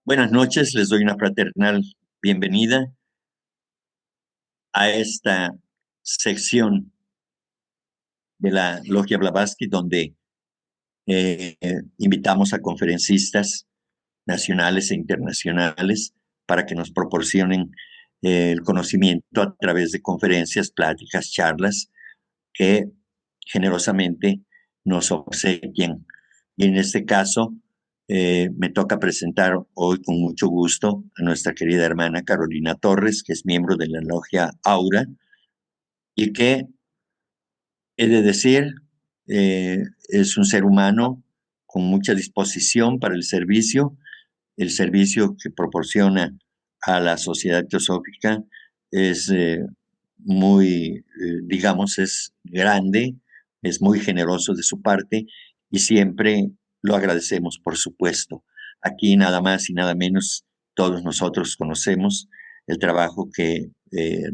Buenas noches, les doy una fraternal bienvenida a esta sección de la Logia Blavatsky, donde invitamos a conferencistas nacionales e internacionales para que nos proporcionen el conocimiento a través de conferencias, pláticas, charlas que generosamente nos obsequian. Y en este caso, me toca presentar hoy con mucho gusto a nuestra querida hermana Carolina Torres, que es miembro de la logia Aura y que, he de decir, es un ser humano con mucha disposición para el servicio que proporciona a la sociedad teosófica es muy, digamos, es grande, es muy generoso de su parte y siempre lo agradecemos, por supuesto. Aquí nada más y nada menos, todos nosotros conocemos el trabajo que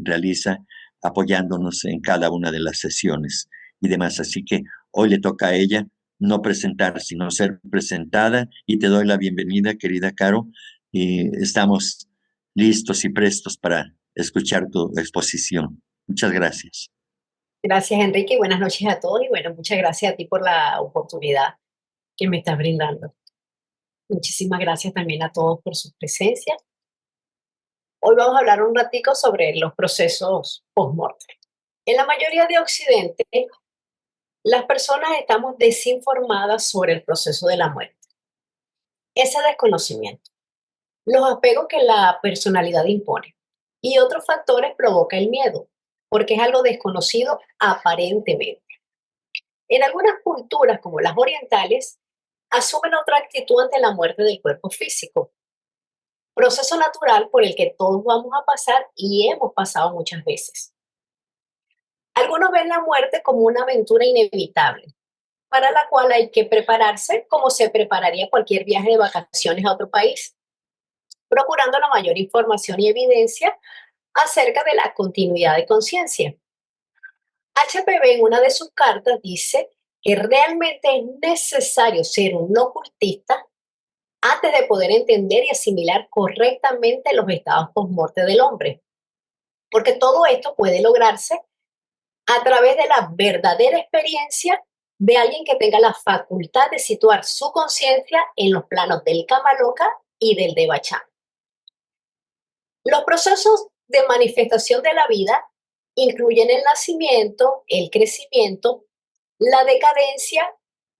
realiza apoyándonos en cada una de las sesiones y demás. Así que hoy le toca a ella no presentar, sino ser presentada y te doy la bienvenida, querida Caro, y estamos listos y prestos para escuchar tu exposición. Muchas gracias. Gracias, Enrique, y buenas noches a todos. Y bueno, muchas gracias a ti por la oportunidad que me estás brindando. Muchísimas gracias también a todos por su presencia. Hoy vamos a hablar un ratico sobre los procesos post-mortem. En la mayoría de Occidente, las personas estamos desinformadas sobre el proceso de la muerte. Ese desconocimiento, los apegos que la personalidad impone y otros factores provoca el miedo, porque es algo desconocido aparentemente. En algunas culturas, como las orientales, asumen otra actitud ante la muerte del cuerpo físico, proceso natural por el que todos vamos a pasar y hemos pasado muchas veces. Algunos ven la muerte como una aventura inevitable, para la cual hay que prepararse como se prepararía cualquier viaje de vacaciones a otro país, procurando la mayor información y evidencia acerca de la continuidad de conciencia. HPV en una de sus cartas dice que realmente es necesario ser un ocultista antes de poder entender y asimilar correctamente los estados post-muerte del hombre. Porque todo esto puede lograrse a través de la verdadera experiencia de alguien que tenga la facultad de situar su conciencia en los planos del Kamaloka y del Devachan. Los procesos de manifestación de la vida incluyen el nacimiento, el crecimiento, la decadencia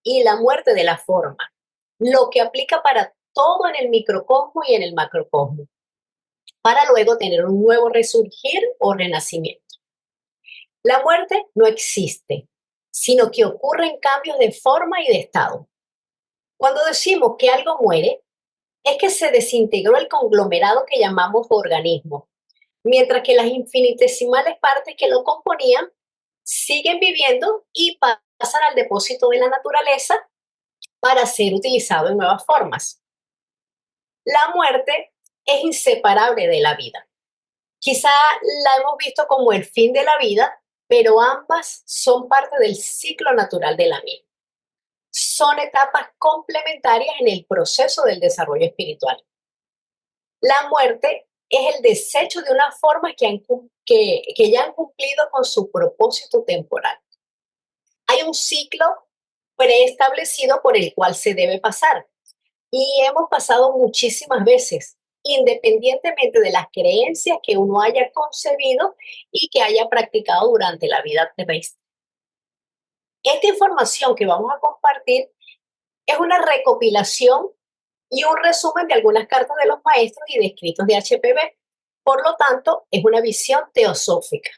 y la muerte de la forma, lo que aplica para todo en el microcosmo y en el macrocosmo, para luego tener un nuevo resurgir o renacimiento. La muerte no existe, sino que ocurren cambios de forma y de estado. Cuando decimos que algo muere, es que se desintegró el conglomerado que llamamos organismo, mientras que las infinitesimales partes que lo componían siguen viviendo y pasan al depósito de la naturaleza para ser utilizado en nuevas formas. La muerte es inseparable de la vida. Quizá la hemos visto como el fin de la vida, pero ambas son parte del ciclo natural de la misma. Son etapas complementarias en el proceso del desarrollo espiritual. La muerte es el desecho de unas formas que ya han cumplido con su propósito temporal. Hay un ciclo preestablecido por el cual se debe pasar y hemos pasado muchísimas veces, independientemente de las creencias que uno haya concebido y que haya practicado durante la vida terrestre. Esta información que vamos a compartir es una recopilación y un resumen de algunas cartas de los maestros y de escritos de HPV. Por lo tanto, es una visión teosófica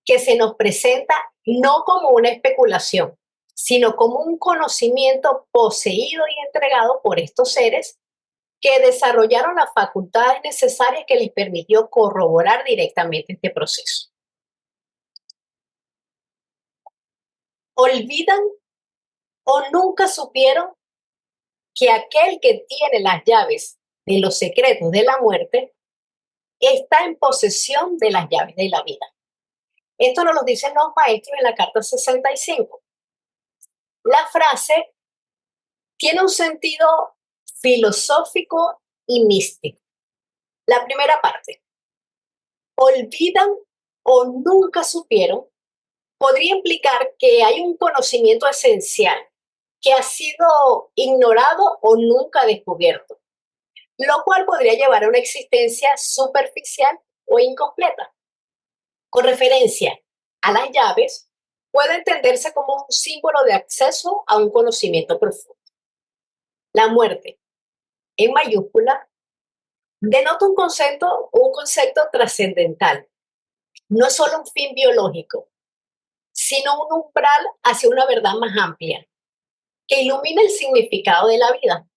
que se nos presenta no como una especulación, sino como un conocimiento poseído y entregado por estos seres que desarrollaron las facultades necesarias que les permitió corroborar directamente este proceso. Olvidan o nunca supieron que aquel que tiene las llaves de los secretos de la muerte está en posesión de las llaves de la vida. Esto nos lo dicen los maestros en la carta 65. La frase tiene un sentido filosófico y místico. La primera parte, olvidan o nunca supieron, podría implicar que hay un conocimiento esencial que ha sido ignorado o nunca descubierto, lo cual podría llevar a una existencia superficial o incompleta. Con referencia a las llaves, puede entenderse como un símbolo de acceso a un conocimiento profundo. La muerte, en mayúscula, denota un concepto trascendental. No es solo un fin biológico, sino un umbral hacia una verdad más amplia, que ilumina el significado de la vida.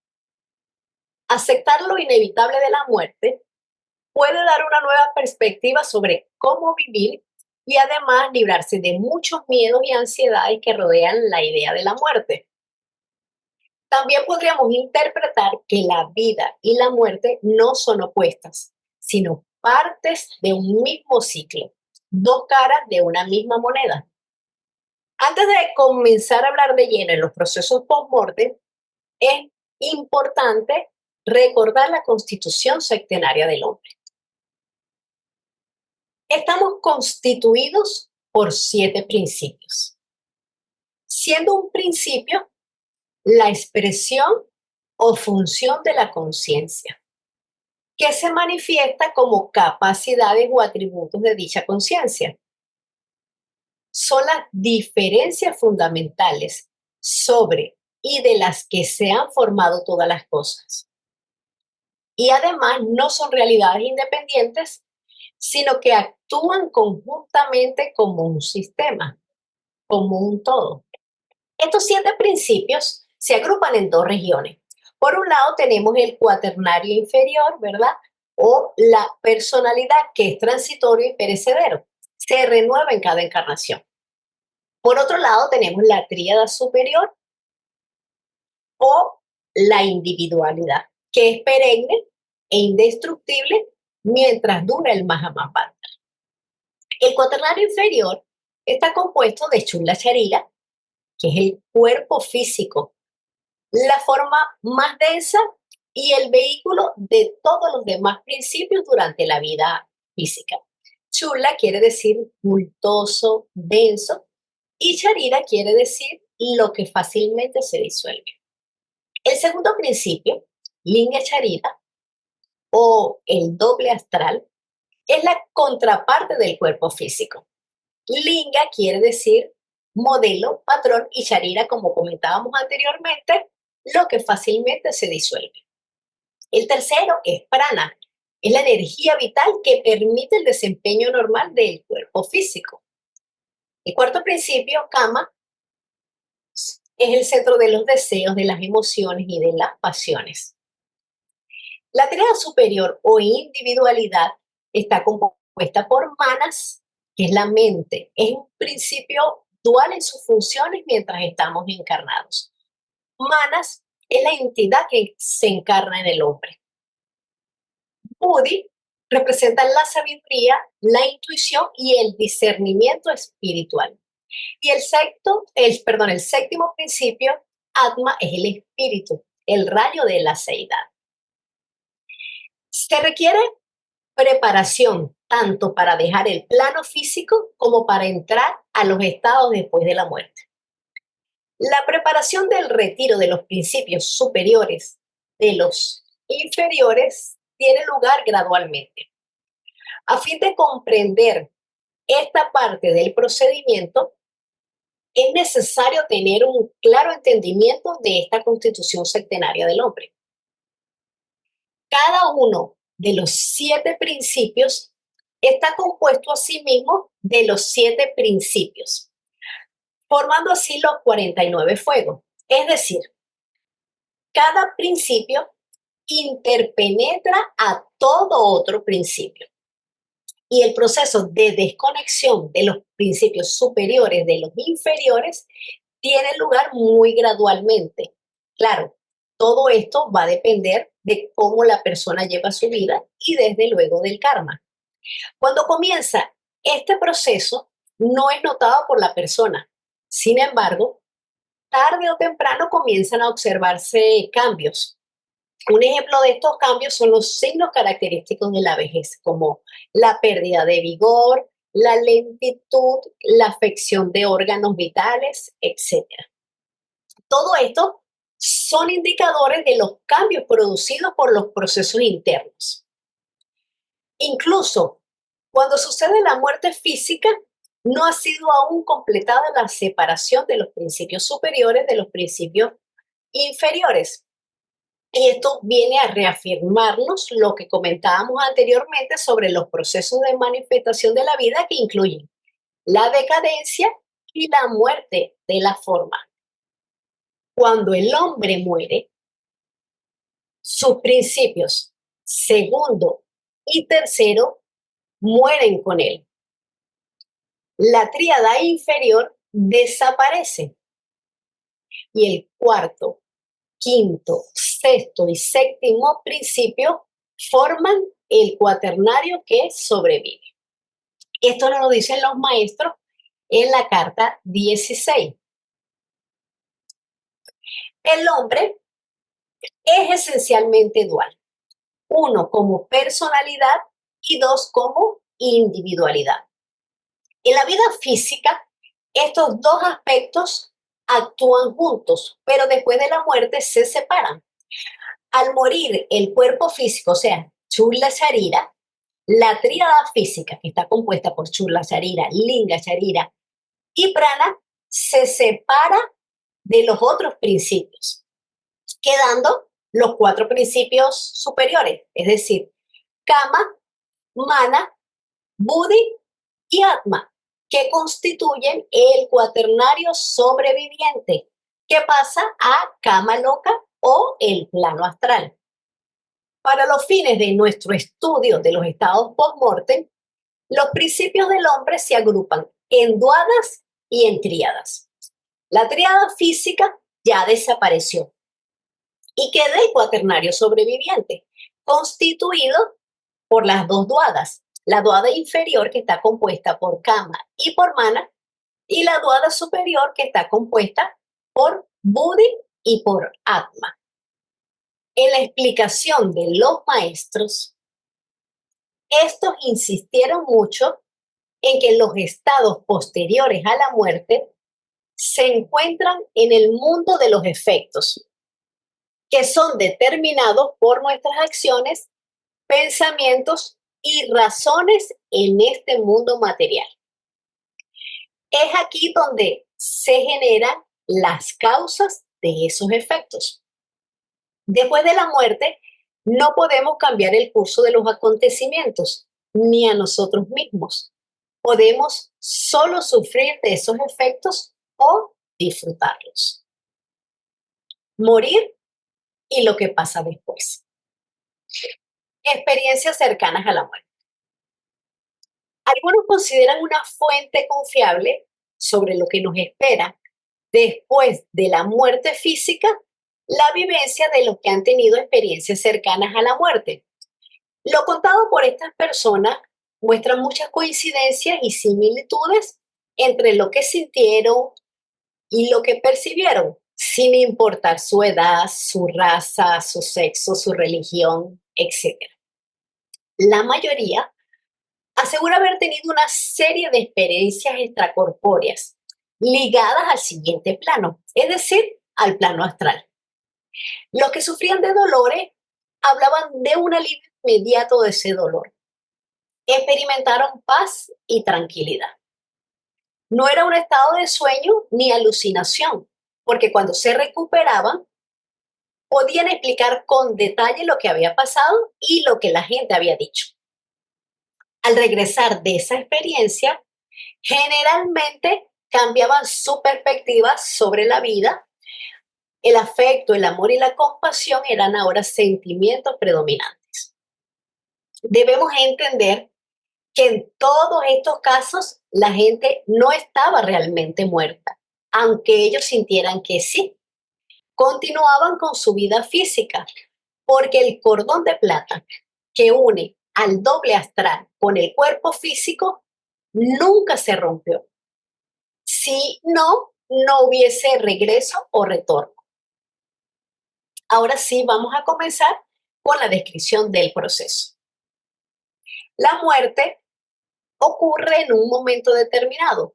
Aceptar lo inevitable de la muerte puede dar una nueva perspectiva sobre cómo vivir y además librarse de muchos miedos y ansiedades que rodean la idea de la muerte. También podríamos interpretar que la vida y la muerte no son opuestas, sino partes de un mismo ciclo, dos caras de una misma moneda. Antes de comenzar a hablar de lleno en los procesos post-mortem, es importante recordar la constitución septenaria del hombre. Estamos constituidos por 7 principios, siendo un principio la expresión o función de la conciencia, que se manifiesta como capacidades o atributos de dicha conciencia. Son las diferencias fundamentales sobre y de las que se han formado todas las cosas. Y además no son realidades independientes, sino que actúan conjuntamente como un sistema, como un todo. Estos 7 principios se agrupan en 2 regiones. Por un lado tenemos el cuaternario inferior, ¿verdad? O la personalidad, que es transitorio y perecedero. Se renueva en cada encarnación. Por otro lado tenemos la tríada superior o la individualidad, que es perenne e indestructible mientras dura el Mahamahapatra. El cuaternario inferior está compuesto de Chula Charira, que es el cuerpo físico, la forma más densa y el vehículo de todos los demás principios durante la vida física. Chula quiere decir bultoso, denso, y Charira quiere decir lo que fácilmente se disuelve. El segundo principio, Linga Charira, o el doble astral, es la contraparte del cuerpo físico. Linga quiere decir modelo, patrón, y Charira, como comentábamos anteriormente, lo que fácilmente se disuelve. El tercero es prana, es la energía vital que permite el desempeño normal del cuerpo físico. El cuarto principio, kama, es el centro de los deseos, de las emociones y de las pasiones. La tríada superior o individualidad está compuesta por manas, que es la mente. Es un principio dual en sus funciones mientras estamos encarnados. Manas es la entidad que se encarna en el hombre. Buddhi representa la sabiduría, la intuición y el discernimiento espiritual. Y el séptimo principio, Atma, es el espíritu, el rayo de la seidad. Se requiere preparación tanto para dejar el plano físico como para entrar a los estados después de la muerte. La preparación del retiro de los principios superiores de los inferiores tiene lugar gradualmente. A fin de comprender esta parte del procedimiento, es necesario tener un claro entendimiento de esta constitución septenaria del hombre. Cada uno de los 7 principios está compuesto a sí mismo de los 7 principios, formando así los 49 fuegos. Es decir, cada principio interpenetra a todo otro principio. Y el proceso de desconexión de los principios superiores de los inferiores tiene lugar muy gradualmente. Claro, todo esto va a depender de cómo la persona lleva su vida y desde luego del karma. Cuando comienza este proceso, no es notado por la persona. Sin embargo, tarde o temprano comienzan a observarse cambios. Un ejemplo de estos cambios son los signos característicos de la vejez, como la pérdida de vigor, la lentitud, la afección de órganos vitales, etc. Todo esto son indicadores de los cambios producidos por los procesos internos. Incluso cuando sucede la muerte física, no ha sido aún completada la separación de los principios superiores de los principios inferiores. Y esto viene a reafirmarnos lo que comentábamos anteriormente sobre los procesos de manifestación de la vida que incluyen la decadencia y la muerte de la forma. Cuando el hombre muere, sus principios segundo y tercero mueren con él. La tríada inferior desaparece y el cuarto, quinto, sexto y séptimo principio forman el cuaternario que sobrevive. Esto nos lo dicen los maestros en la carta 16. El hombre es esencialmente dual. Uno como personalidad y dos como individualidad. En la vida física, estos dos aspectos actúan juntos, pero después de la muerte se separan. Al morir el cuerpo físico, o sea, Chula Sharira, la tríada física que está compuesta por Chula Sharira, Linga Sharira y Prana se separa de los otros principios, quedando los cuatro principios superiores, es decir, Kama, Mana, Buddhi y Atma, que constituyen el cuaternario sobreviviente, que pasa a Kama Loka o el plano astral. Para los fines de nuestro estudio de los estados post-mortem, los principios del hombre se agrupan en duadas y en tríadas. La tríada física ya desapareció y queda el cuaternario sobreviviente, constituido por las dos duadas, la duada inferior que está compuesta por Kama y por Mana, y la duada superior que está compuesta por Buddhi y por Atma. En la explicación de los maestros, estos insistieron mucho en que los estados posteriores a la muerte se encuentran en el mundo de los efectos, que son determinados por nuestras acciones, pensamientos y razones en este mundo material. Es aquí donde se generan las causas de esos efectos. Después de la muerte, no podemos cambiar el curso de los acontecimientos, ni a nosotros mismos. Podemos solo sufrir de esos efectos o disfrutarlos. Morir y lo que pasa después. Experiencias cercanas a la muerte. Algunos consideran una fuente confiable sobre lo que nos espera después de la muerte física, la vivencia de los que han tenido experiencias cercanas a la muerte. Lo contado por estas personas muestra muchas coincidencias y similitudes entre lo que sintieron y lo que percibieron, sin importar su edad, su raza, su sexo, su religión, etc. La mayoría asegura haber tenido una serie de experiencias extracorpóreas ligadas al siguiente plano, es decir, al plano astral. Los que sufrían de dolores hablaban de un alivio inmediato de ese dolor. Experimentaron paz y tranquilidad. No era un estado de sueño ni alucinación, porque cuando se recuperaban, podían explicar con detalle lo que había pasado y lo que la gente había dicho. Al regresar de esa experiencia, generalmente cambiaban su perspectiva sobre la vida. El afecto, el amor y la compasión eran ahora sentimientos predominantes. Debemos entender que en todos estos casos la gente no estaba realmente muerta, aunque ellos sintieran que sí. Continuaban con su vida física, porque el cordón de plata que une al doble astral con el cuerpo físico nunca se rompió. Si no, no hubiese regreso o retorno. Ahora sí, vamos a comenzar con la descripción del proceso. La muerte ocurre en un momento determinado,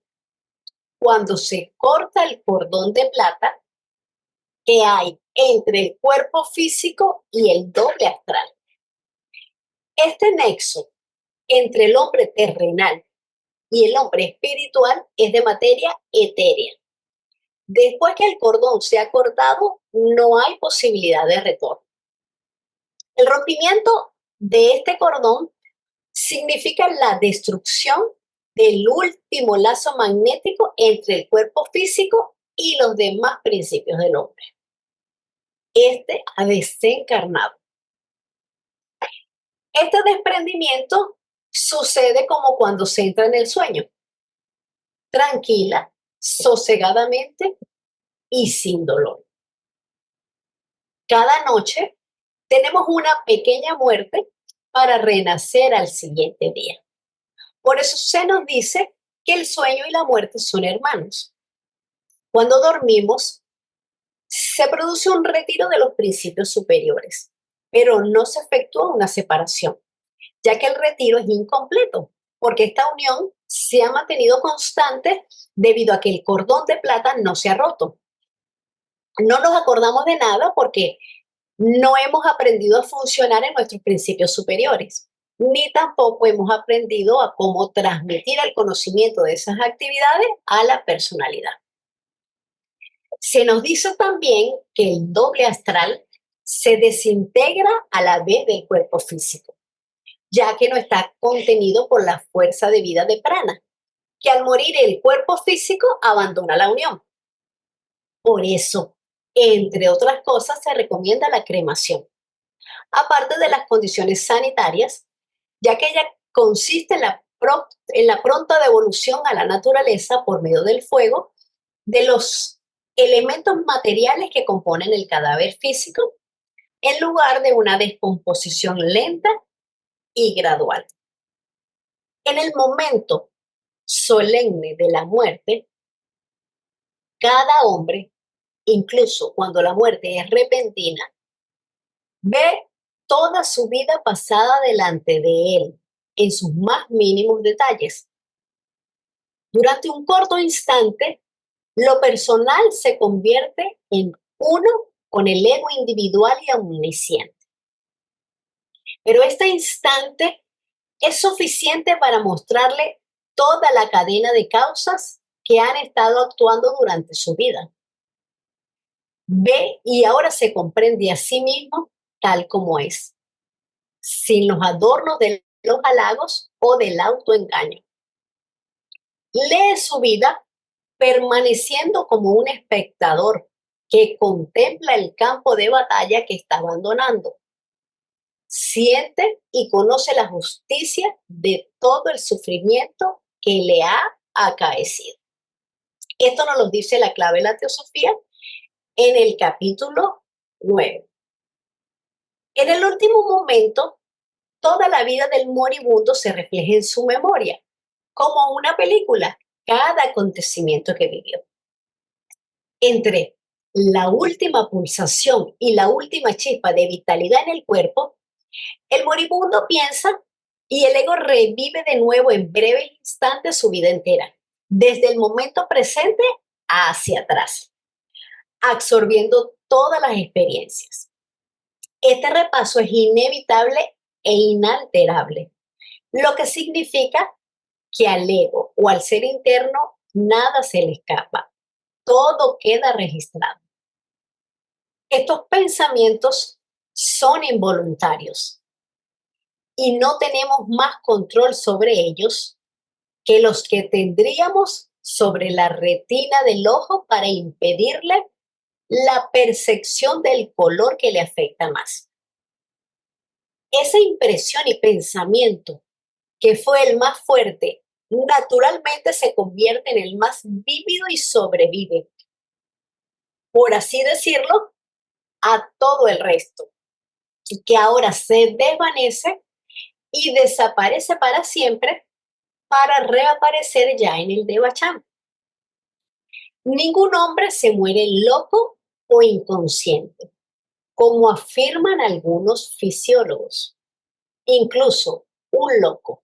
cuando se corta el cordón de plata que hay entre el cuerpo físico y el doble astral. Este nexo entre el hombre terrenal y el hombre espiritual es de materia etérea. Después que el cordón se ha cortado, no hay posibilidad de retorno. El rompimiento de este cordón significa la destrucción del último lazo magnético entre el cuerpo físico y los demás principios del hombre. Este ha desencarnado. Este desprendimiento sucede como cuando se entra en el sueño, tranquila, sosegadamente y sin dolor. Cada noche tenemos una pequeña muerte para renacer al siguiente día. Por eso se nos dice que el sueño y la muerte son hermanos. Cuando dormimos, se produce un retiro de los principios superiores, pero no se efectúa una separación, ya que el retiro es incompleto, porque esta unión se ha mantenido constante debido a que el cordón de plata no se ha roto. No nos acordamos de nada porque no hemos aprendido a funcionar en nuestros principios superiores, ni tampoco hemos aprendido a cómo transmitir el conocimiento de esas actividades a la personalidad. Se nos dice también que el doble astral se desintegra a la vez del cuerpo físico, ya que no está contenido por la fuerza de vida de prana, que al morir el cuerpo físico abandona la unión. Por eso, entre otras cosas, se recomienda la cremación, aparte de las condiciones sanitarias, ya que ella consiste en la pronta devolución a la naturaleza por medio del fuego de los elementos materiales que componen el cadáver físico, en lugar de una descomposición lenta y gradual. En el momento solemne de la muerte, cada hombre, incluso cuando la muerte es repentina, ve toda su vida pasada delante de él, en sus más mínimos detalles. Durante un corto instante, lo personal se convierte en uno con el ego individual y omnisciente. Pero este instante es suficiente para mostrarle toda la cadena de causas que han estado actuando durante su vida. Ve y ahora se comprende a sí mismo tal como es, sin los adornos de los halagos o del autoengaño. Lee su vida permaneciendo como un espectador que contempla el campo de batalla que está abandonando. Siente y conoce la justicia de todo el sufrimiento que le ha acaecido. Esto nos lo dice la clave de la teosofía en el capítulo 9. En el último momento, toda la vida del moribundo se refleja en su memoria, como una película, cada acontecimiento que vivió. Entre la última pulsación y la última chispa de vitalidad en el cuerpo, el moribundo piensa y el ego revive de nuevo en breves instantes su vida entera, desde el momento presente hacia atrás, absorbiendo todas las experiencias. Este repaso es inevitable e inalterable, lo que significa que al ego o al ser interno nada se le escapa, todo queda registrado. Estos pensamientos son involuntarios y no tenemos más control sobre ellos que los que tendríamos sobre la retina del ojo para impedirle la percepción del color que le afecta más. Esa impresión y pensamiento que fue el más fuerte, naturalmente se convierte en el más vívido y sobrevive, por así decirlo, a todo el resto, que ahora se desvanece y desaparece para siempre para reaparecer ya en el Devachan. Ningún hombre se muere loco o inconsciente. como afirman algunos fisiólogos. Incluso un loco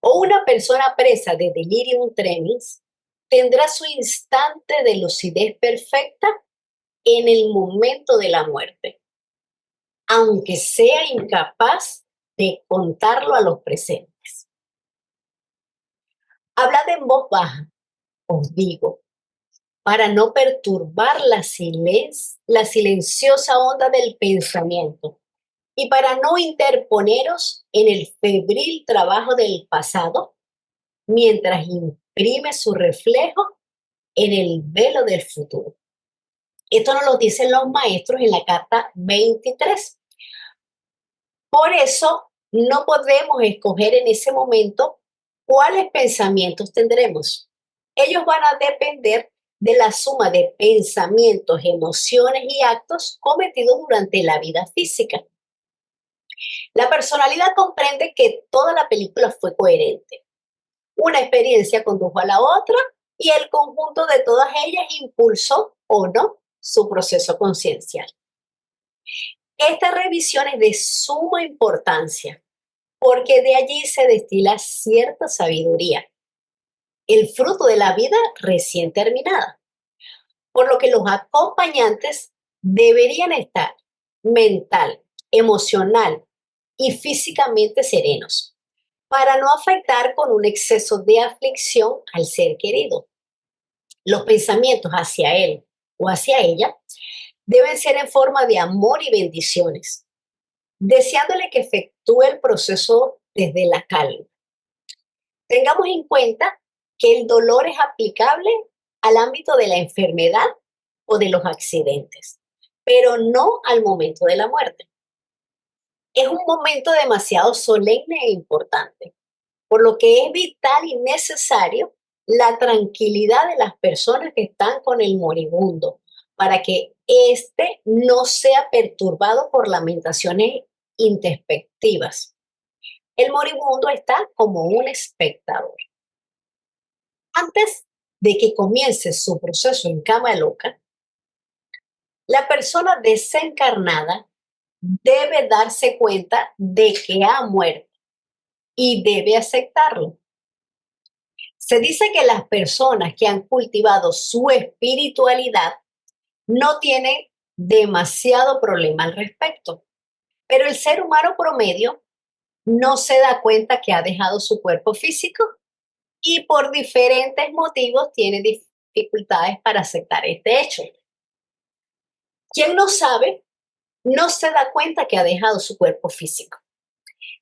o una persona presa de delirium tremens tendrá su instante de lucidez perfecta en el momento de la muerte, aunque sea incapaz de contarlo a los presentes. Hablad en voz baja, os digo, para no perturbar la silenciosa onda del pensamiento y para no interponeros en el febril trabajo del pasado mientras imprime su reflejo en el velo del futuro. Esto nos lo dicen los maestros en la carta 23. Por eso no podemos escoger en ese momento cuáles pensamientos tendremos. Ellos van a depender de la suma de pensamientos, emociones y actos cometidos durante la vida física. La personalidad comprende que toda la película fue coherente. Una experiencia condujo a la otra y el conjunto de todas ellas impulsó o no su proceso conciencial. Esta revisión es de suma importancia porque de allí se destila cierta sabiduría, el fruto de la vida recién terminada, por lo que los acompañantes deberían estar mental, emocional y físicamente serenos para no afectar con un exceso de aflicción al ser querido. Los pensamientos hacia él o hacia ella deben ser en forma de amor y bendiciones, deseándole que efectúe el proceso desde la calma. Tengamos en cuenta que el dolor es aplicable al ámbito de la enfermedad o de los accidentes, pero no al momento de la muerte. Es un momento demasiado solemne e importante, por lo que es vital y necesario la tranquilidad de las personas que están con el moribundo, para que éste no sea perturbado por lamentaciones introspectivas. El moribundo está como un espectador. Antes de que comience su proceso en cama loca, la persona desencarnada debe darse cuenta de que ha muerto y debe aceptarlo. Se dice que las personas que han cultivado su espiritualidad no tienen demasiado problema al respecto, pero el ser humano promedio no se da cuenta que ha dejado su cuerpo físico y por diferentes motivos tiene dificultades para aceptar este hecho. Quien no sabe, no se da cuenta que ha dejado su cuerpo físico.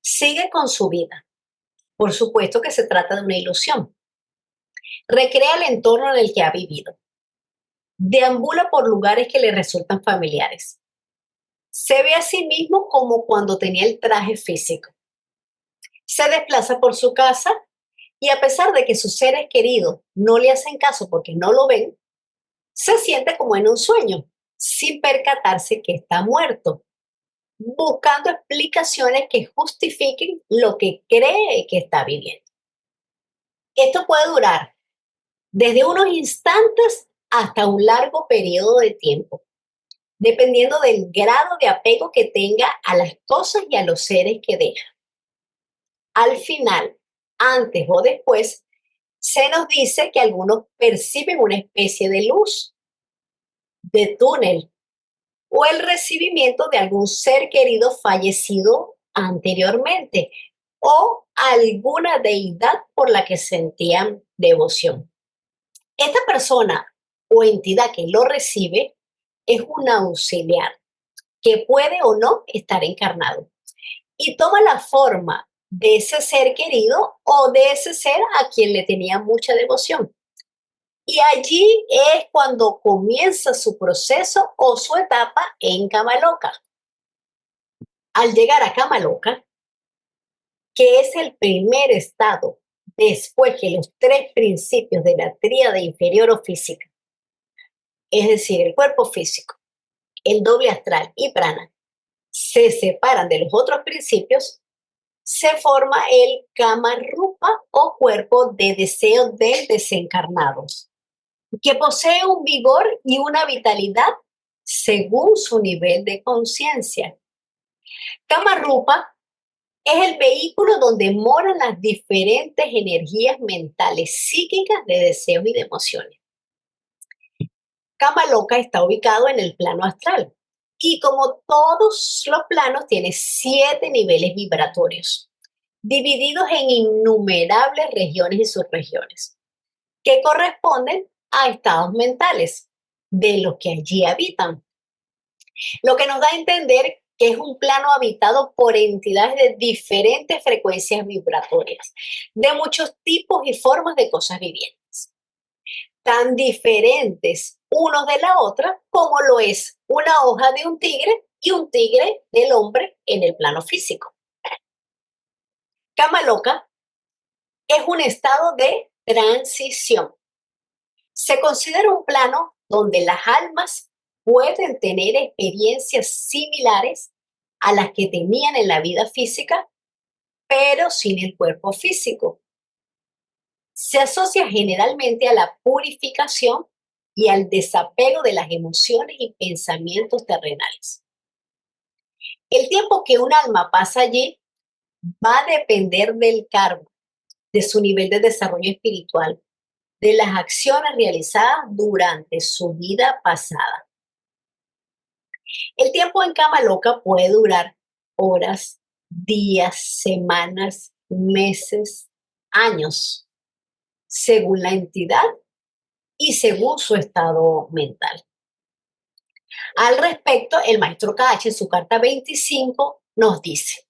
Sigue con su vida. Por supuesto que se trata de una ilusión. Recrea el entorno en el que ha vivido. Deambula por lugares que le resultan familiares. Se ve a sí mismo como cuando tenía el traje físico. Se desplaza por su casa y a pesar de que sus seres queridos no le hacen caso porque no lo ven, se siente como en un sueño, sin percatarse que está muerto, buscando explicaciones que justifiquen lo que cree que está viviendo. Esto puede durar desde unos instantes hasta un largo periodo de tiempo, dependiendo del grado de apego que tenga a las cosas y a los seres que deja. Al final, antes o después, se nos dice que algunos perciben una especie de luz, de túnel, o el recibimiento de algún ser querido fallecido anteriormente, o alguna deidad por la que sentían devoción. Esta persona o entidad que lo recibe es un auxiliar que puede o no estar encarnado y toma la forma de ese ser querido o de ese ser a quien le tenía mucha devoción. Y allí es cuando comienza su proceso o su etapa en cama loca. Al llegar a cama loca, que es el primer estado después que los tres principios de la tríada inferior o física, es decir, el cuerpo físico, el doble astral y prana, se separan de los otros principios, se forma el kama rupa o cuerpo de deseo del desencarnado, que posee un vigor y una vitalidad según su nivel de conciencia. Kamarupa es el vehículo donde moran las diferentes energías mentales, psíquicas de deseos y de emociones. Kamaloka está ubicado en el plano astral y como todos los planos tiene 7 niveles vibratorios, divididos en innumerables regiones y subregiones, que corresponden a estados mentales de los que allí habitan. Lo que nos da a entender que es un plano habitado por entidades de diferentes frecuencias vibratorias, de muchos tipos y formas de cosas vivientes, tan diferentes unos de la otra como lo es una hoja de un tigre y un tigre del hombre en el plano físico. Kamaloka es un estado de transición. Se considera un plano donde las almas pueden tener experiencias similares a las que tenían en la vida física, pero sin el cuerpo físico. Se asocia generalmente a la purificación y al desapego de las emociones y pensamientos terrenales. El tiempo que un alma pasa allí va a depender del karma, de su nivel de desarrollo espiritual, de las acciones realizadas durante su vida pasada. El tiempo en Kamaloka puede durar horas, días, semanas, meses, años, según la entidad y según su estado mental. Al respecto, el maestro Kachi en su carta 25 nos dice: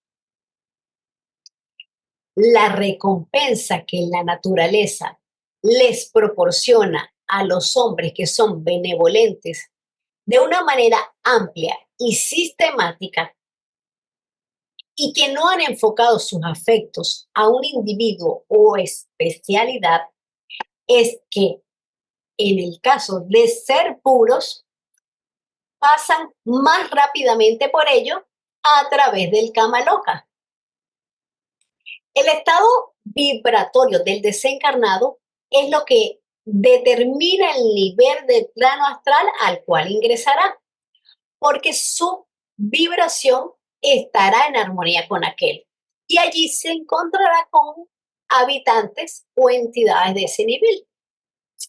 la recompensa que la naturaleza les proporciona a los hombres que son benevolentes de una manera amplia y sistemática y que no han enfocado sus afectos a un individuo o especialidad, es que en el caso de ser puros, pasan más rápidamente por ello a través del Kamaloka. El estado vibratorio del desencarnado es lo que determina el nivel del plano astral al cual ingresará, porque su vibración estará en armonía con aquel. Y allí se encontrará con habitantes o entidades de ese nivel.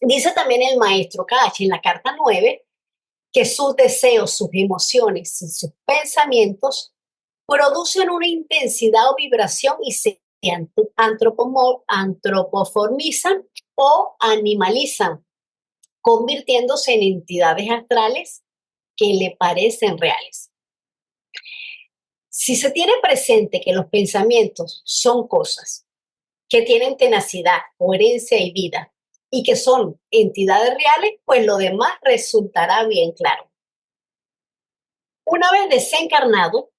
Dice también el maestro Kachi en la carta 9 que sus deseos, sus emociones y sus pensamientos producen una intensidad o vibración y se antropoformizan o animalizan, convirtiéndose en entidades astrales que le parecen reales. Si se tiene presente que los pensamientos son cosas que tienen tenacidad, coherencia y vida y que son entidades reales, pues lo demás resultará bien claro. Una vez desencarnado,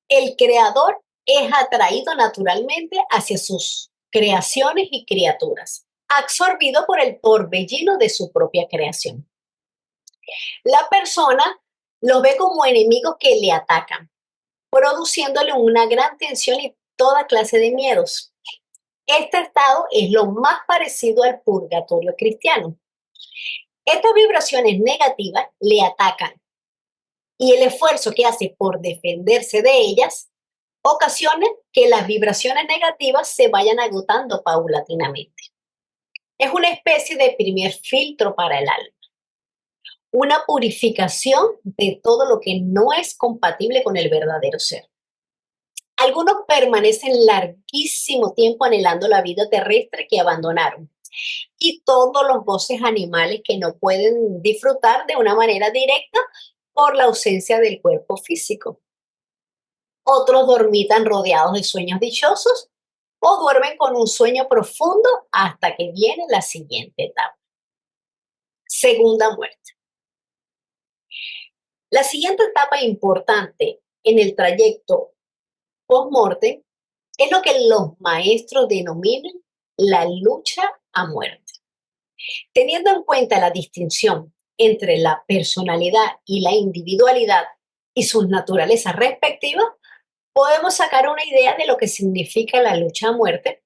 el creador es atraído naturalmente hacia sus creaciones y criaturas, absorbido por el torbellino de su propia creación. La persona los ve como enemigos que le atacan, produciéndole una gran tensión y toda clase de miedos. Este estado es lo más parecido al purgatorio cristiano. Estas vibraciones negativas le atacan y el esfuerzo que hace por defenderse de ellas ocasiona que las vibraciones negativas se vayan agotando paulatinamente. Es una especie de primer filtro para el alma, una purificación de todo lo que no es compatible con el verdadero ser. Algunos permanecen larguísimo tiempo anhelando la vida terrestre que abandonaron y todos los goces animales que no pueden disfrutar de una manera directa por la ausencia del cuerpo físico. Otros dormitan rodeados de sueños dichosos o duermen con un sueño profundo hasta que viene la siguiente etapa. Segunda muerte. La siguiente etapa importante en el trayecto post-mortem es lo que los maestros denominan la lucha a muerte. Teniendo en cuenta la distinción entre la personalidad y la individualidad y sus naturalezas respectivas, podemos sacar una idea de lo que significa la lucha a muerte,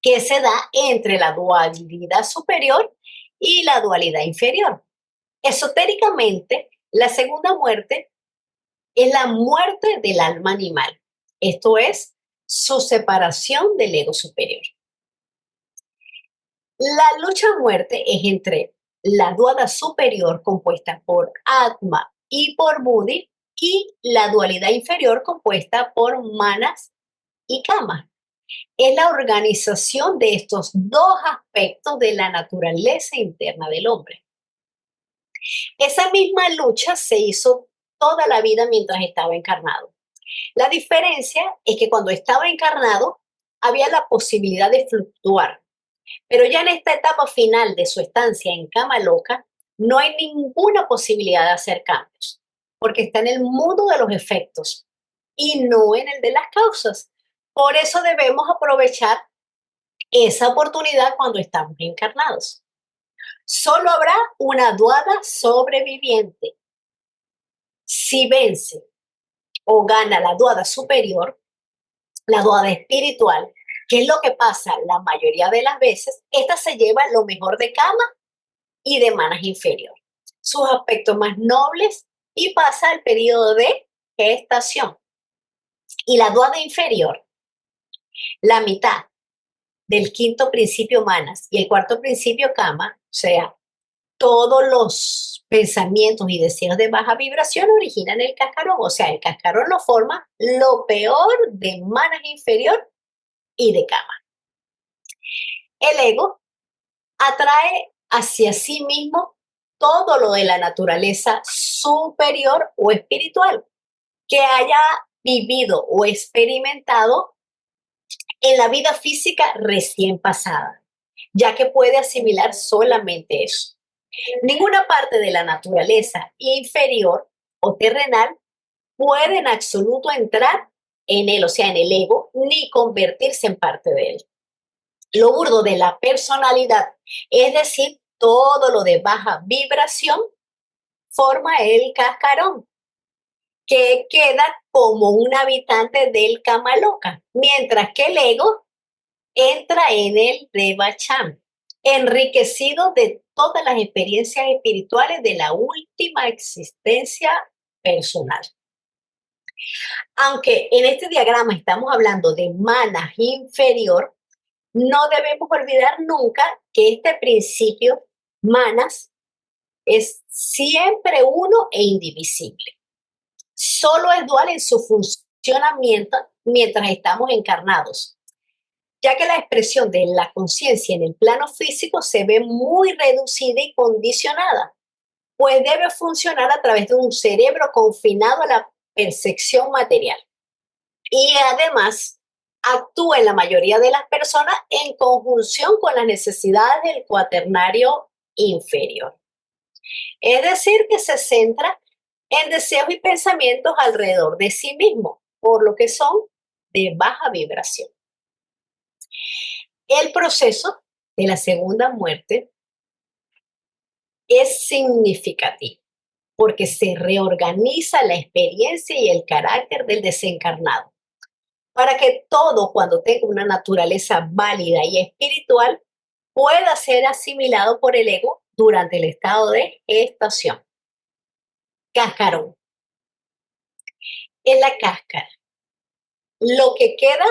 que se da entre la dualidad superior y la dualidad inferior. Esotéricamente, La segunda muerte es la muerte del alma animal. Esto es su separación del ego superior. La lucha a muerte es entre la dualidad superior compuesta por Atma y por Buddhi y la dualidad inferior compuesta por Manas y Kama. Es la organización de estos dos aspectos de la naturaleza interna del hombre. Esa misma lucha se hizo toda la vida mientras estaba encarnado. La diferencia es que cuando estaba encarnado había la posibilidad de fluctuar, pero ya en esta etapa final de su estancia en Kama Loka no hay ninguna posibilidad de hacer cambios, porque está en el mundo de los efectos y no en el de las causas. Por eso debemos aprovechar esa oportunidad cuando estamos encarnados. Solo habrá una duada sobreviviente. Si vence o gana la duada superior, la duada espiritual, que es lo que pasa la mayoría de las veces, esta se lleva lo mejor de Kama y de Manas inferior, sus aspectos más nobles y pasa el periodo de gestación. Y la duada inferior, la mitad del quinto principio Manas y el cuarto principio Kama, o sea, todos los pensamientos y deseos de baja vibración originan el cascarón, o sea, el cascarón lo forma lo peor de Manas inferior y de Kama. El ego atrae hacia sí mismo todo lo de la naturaleza superior o espiritual que haya vivido o experimentado en la vida física recién pasada, ya que puede asimilar solamente eso. Ninguna parte de la naturaleza inferior o terrenal puede en absoluto entrar en él, o sea, en el ego, ni convertirse en parte de él. Lo burdo de la personalidad, es decir, todo lo de baja vibración, forma el cascarón, que queda como un habitante del Kama Loka, mientras que el ego entra en el Devacham, enriquecido de todas las experiencias espirituales de la última existencia personal. Aunque en este diagrama estamos hablando de Manas inferior, no debemos olvidar nunca que este principio, Manas, es siempre uno e indivisible. Solo es dual en su funcionamiento mientras estamos encarnados, ya que la expresión de la conciencia en el plano físico se ve muy reducida y condicionada, pues debe funcionar a través de un cerebro confinado a la percepción material. Y además actúa en la mayoría de las personas en conjunción con las necesidades del cuaternario inferior. Es decir, que se centra en deseos y pensamientos alrededor de sí mismo, por lo que son de baja vibración. El proceso de la segunda muerte es significativo porque se reorganiza la experiencia y el carácter del desencarnado para que todo, cuando tenga una naturaleza válida y espiritual, pueda ser asimilado por el ego durante el estado de gestación. Cascarón. Es la cáscara. Lo que queda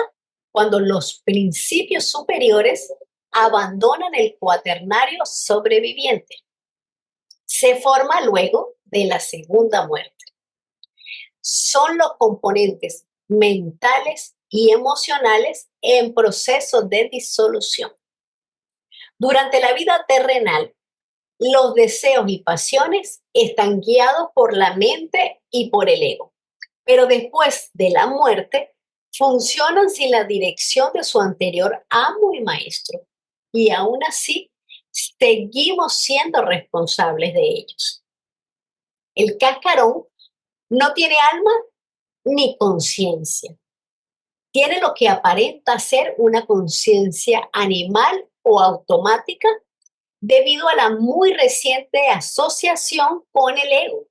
cuando los principios superiores abandonan el cuaternario sobreviviente. Se forma luego de la segunda muerte. Son los componentes mentales y emocionales en proceso de disolución. Durante la vida terrenal, los deseos y pasiones están guiados por la mente y por el ego, pero después de la muerte funcionan sin la dirección de su anterior amo y maestro, y aún así seguimos siendo responsables de ellos. El cascarón no tiene alma ni conciencia. Tiene lo que aparenta ser una conciencia animal o automática debido a la muy reciente asociación con el ego.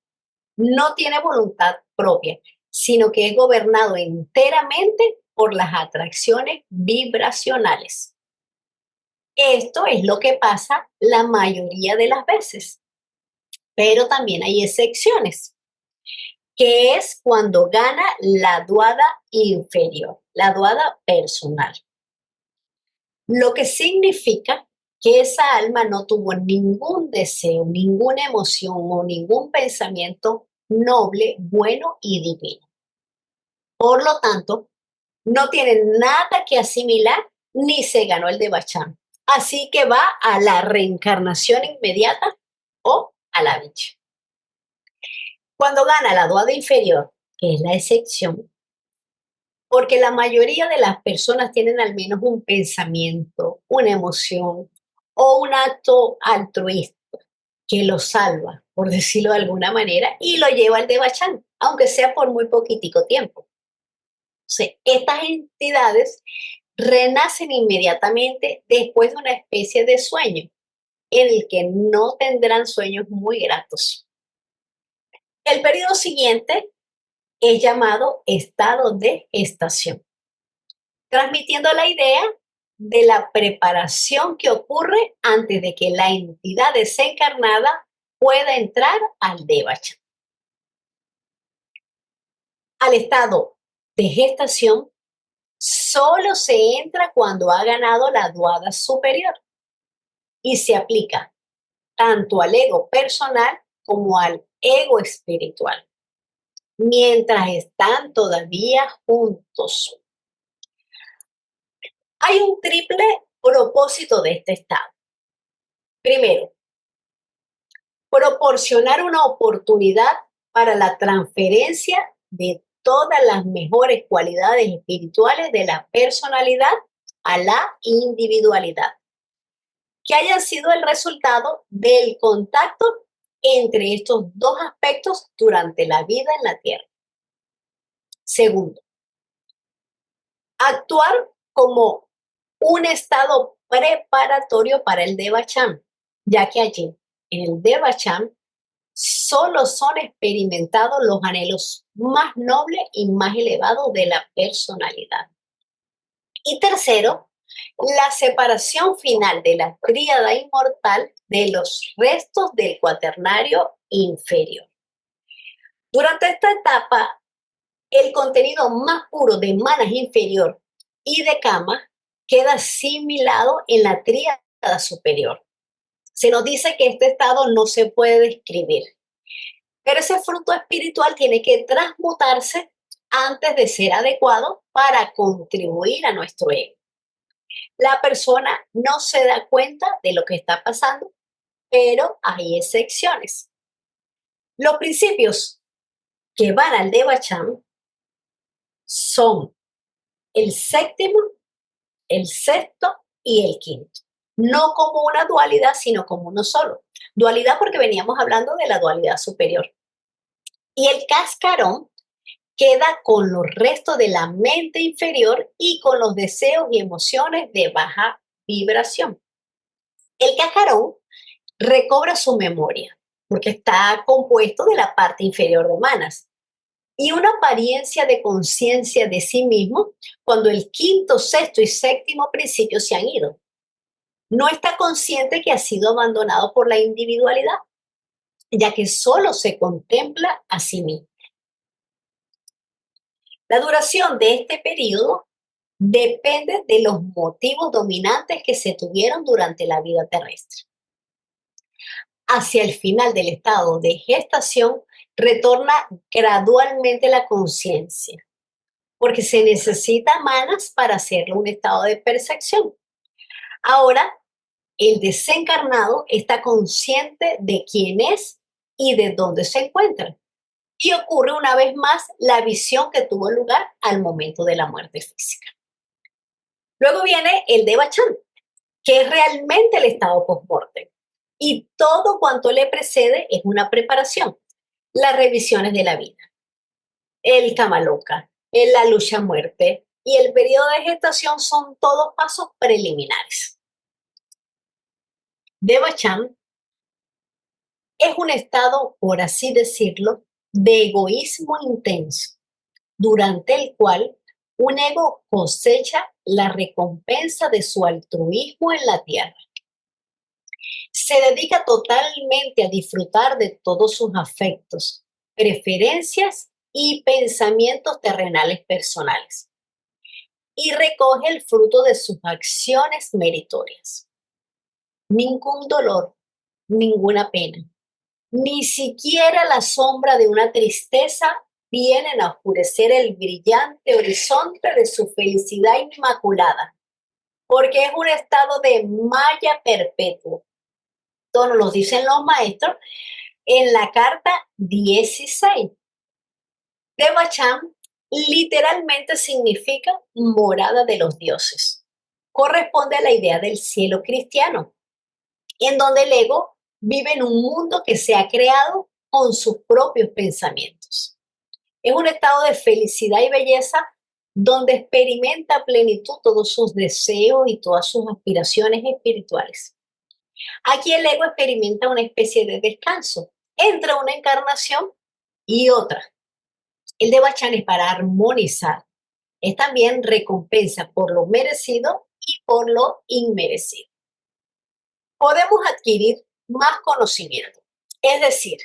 No tiene voluntad propia, sino que es gobernado enteramente por las atracciones vibracionales. Esto es lo que pasa la mayoría de las veces. Pero también hay excepciones, que es cuando gana la duada inferior, la duada personal. Lo que significa que esa alma no tuvo ningún deseo, ninguna emoción o ningún pensamiento noble, bueno y divino. Por lo tanto, no tiene nada que asimilar ni se ganó el de Bachán. Así que va a la reencarnación inmediata o a la dicha. Cuando gana la duada inferior, que es la excepción, porque la mayoría de las personas tienen al menos un pensamiento, una emoción o un acto altruista que lo salva, por decirlo de alguna manera, y lo lleva al Devachan, aunque sea por muy poquitico tiempo. O sea, estas entidades renacen inmediatamente después de una especie de sueño, en el que no tendrán sueños muy gratos. El periodo siguiente es llamado estado de gestación, transmitiendo la idea de la preparación que ocurre antes de que la entidad desencarnada pueda entrar al Devachan. Al estado de gestación solo se entra cuando ha ganado la duada superior y se aplica tanto al ego personal como al ego espiritual, mientras están todavía juntos. Hay un triple propósito de este estado. Primero, proporcionar una oportunidad para la transferencia de todas las mejores cualidades espirituales de la personalidad a la individualidad, que hayan sido el resultado del contacto entre estos dos aspectos durante la vida en la Tierra. Segundo, actuar como un estado preparatorio para el Devachan, ya que allí, en el Devachan, solo son experimentados los anhelos más nobles y más elevados de la personalidad. Y tercero, la separación final de la tríada inmortal de los restos del cuaternario inferior. Durante esta etapa, el contenido más puro de manas inferior y de kama queda asimilado en la tríada superior. Se nos dice que este estado no se puede describir, pero ese fruto espiritual tiene que transmutarse antes de ser adecuado para contribuir a nuestro ego. La persona no se da cuenta de lo que está pasando, pero hay excepciones. Los principios que van al Devachan son el séptimo, el sexto y el quinto. No como una dualidad, sino como uno solo. Dualidad porque veníamos hablando de la dualidad superior. Y el cascarón queda con los restos de la mente inferior y con los deseos y emociones de baja vibración. El cascarón recobra su memoria porque está compuesto de la parte inferior de manas y una apariencia de conciencia de sí mismo cuando el quinto, sexto y séptimo principio se han ido. No está consciente que ha sido abandonado por la individualidad, ya que solo se contempla a sí mismo. La duración de este periodo depende de los motivos dominantes que se tuvieron durante la vida terrestre. Hacia el final del estado de gestación, retorna gradualmente la conciencia, porque se necesita manas para hacerlo un estado de percepción. Ahora, el desencarnado está consciente de quién es y de dónde se encuentra. Y ocurre una vez más la visión que tuvo lugar al momento de la muerte física. Luego viene el Devachan, que es realmente el estado post-mortem. Y todo cuanto le precede es una preparación. Las revisiones de la vida, el Kamaloka, la lucha a muerte y el periodo de gestación son todos pasos preliminares. Devachan es un estado, por así decirlo, de egoísmo intenso, durante el cual un ego cosecha la recompensa de su altruismo en la tierra. Se dedica totalmente a disfrutar de todos sus afectos, preferencias y pensamientos terrenales personales y recoge el fruto de sus acciones meritorias. Ningún dolor, ninguna pena, ni siquiera la sombra de una tristeza vienen a oscurecer el brillante horizonte de su felicidad inmaculada, porque es un estado de maya perpetuo. Esto nos lo dicen los maestros en la carta 16. Devachan literalmente significa morada de los dioses. Corresponde a la idea del cielo cristiano, en donde el ego vive en un mundo que se ha creado con sus propios pensamientos. Es un estado de felicidad y belleza donde experimenta a plenitud todos sus deseos y todas sus aspiraciones espirituales. Aquí el ego experimenta una especie de descanso entre una encarnación y otra. El Devachan es para armonizar, es también recompensa por lo merecido y por lo inmerecido. Podemos adquirir más conocimiento, es decir,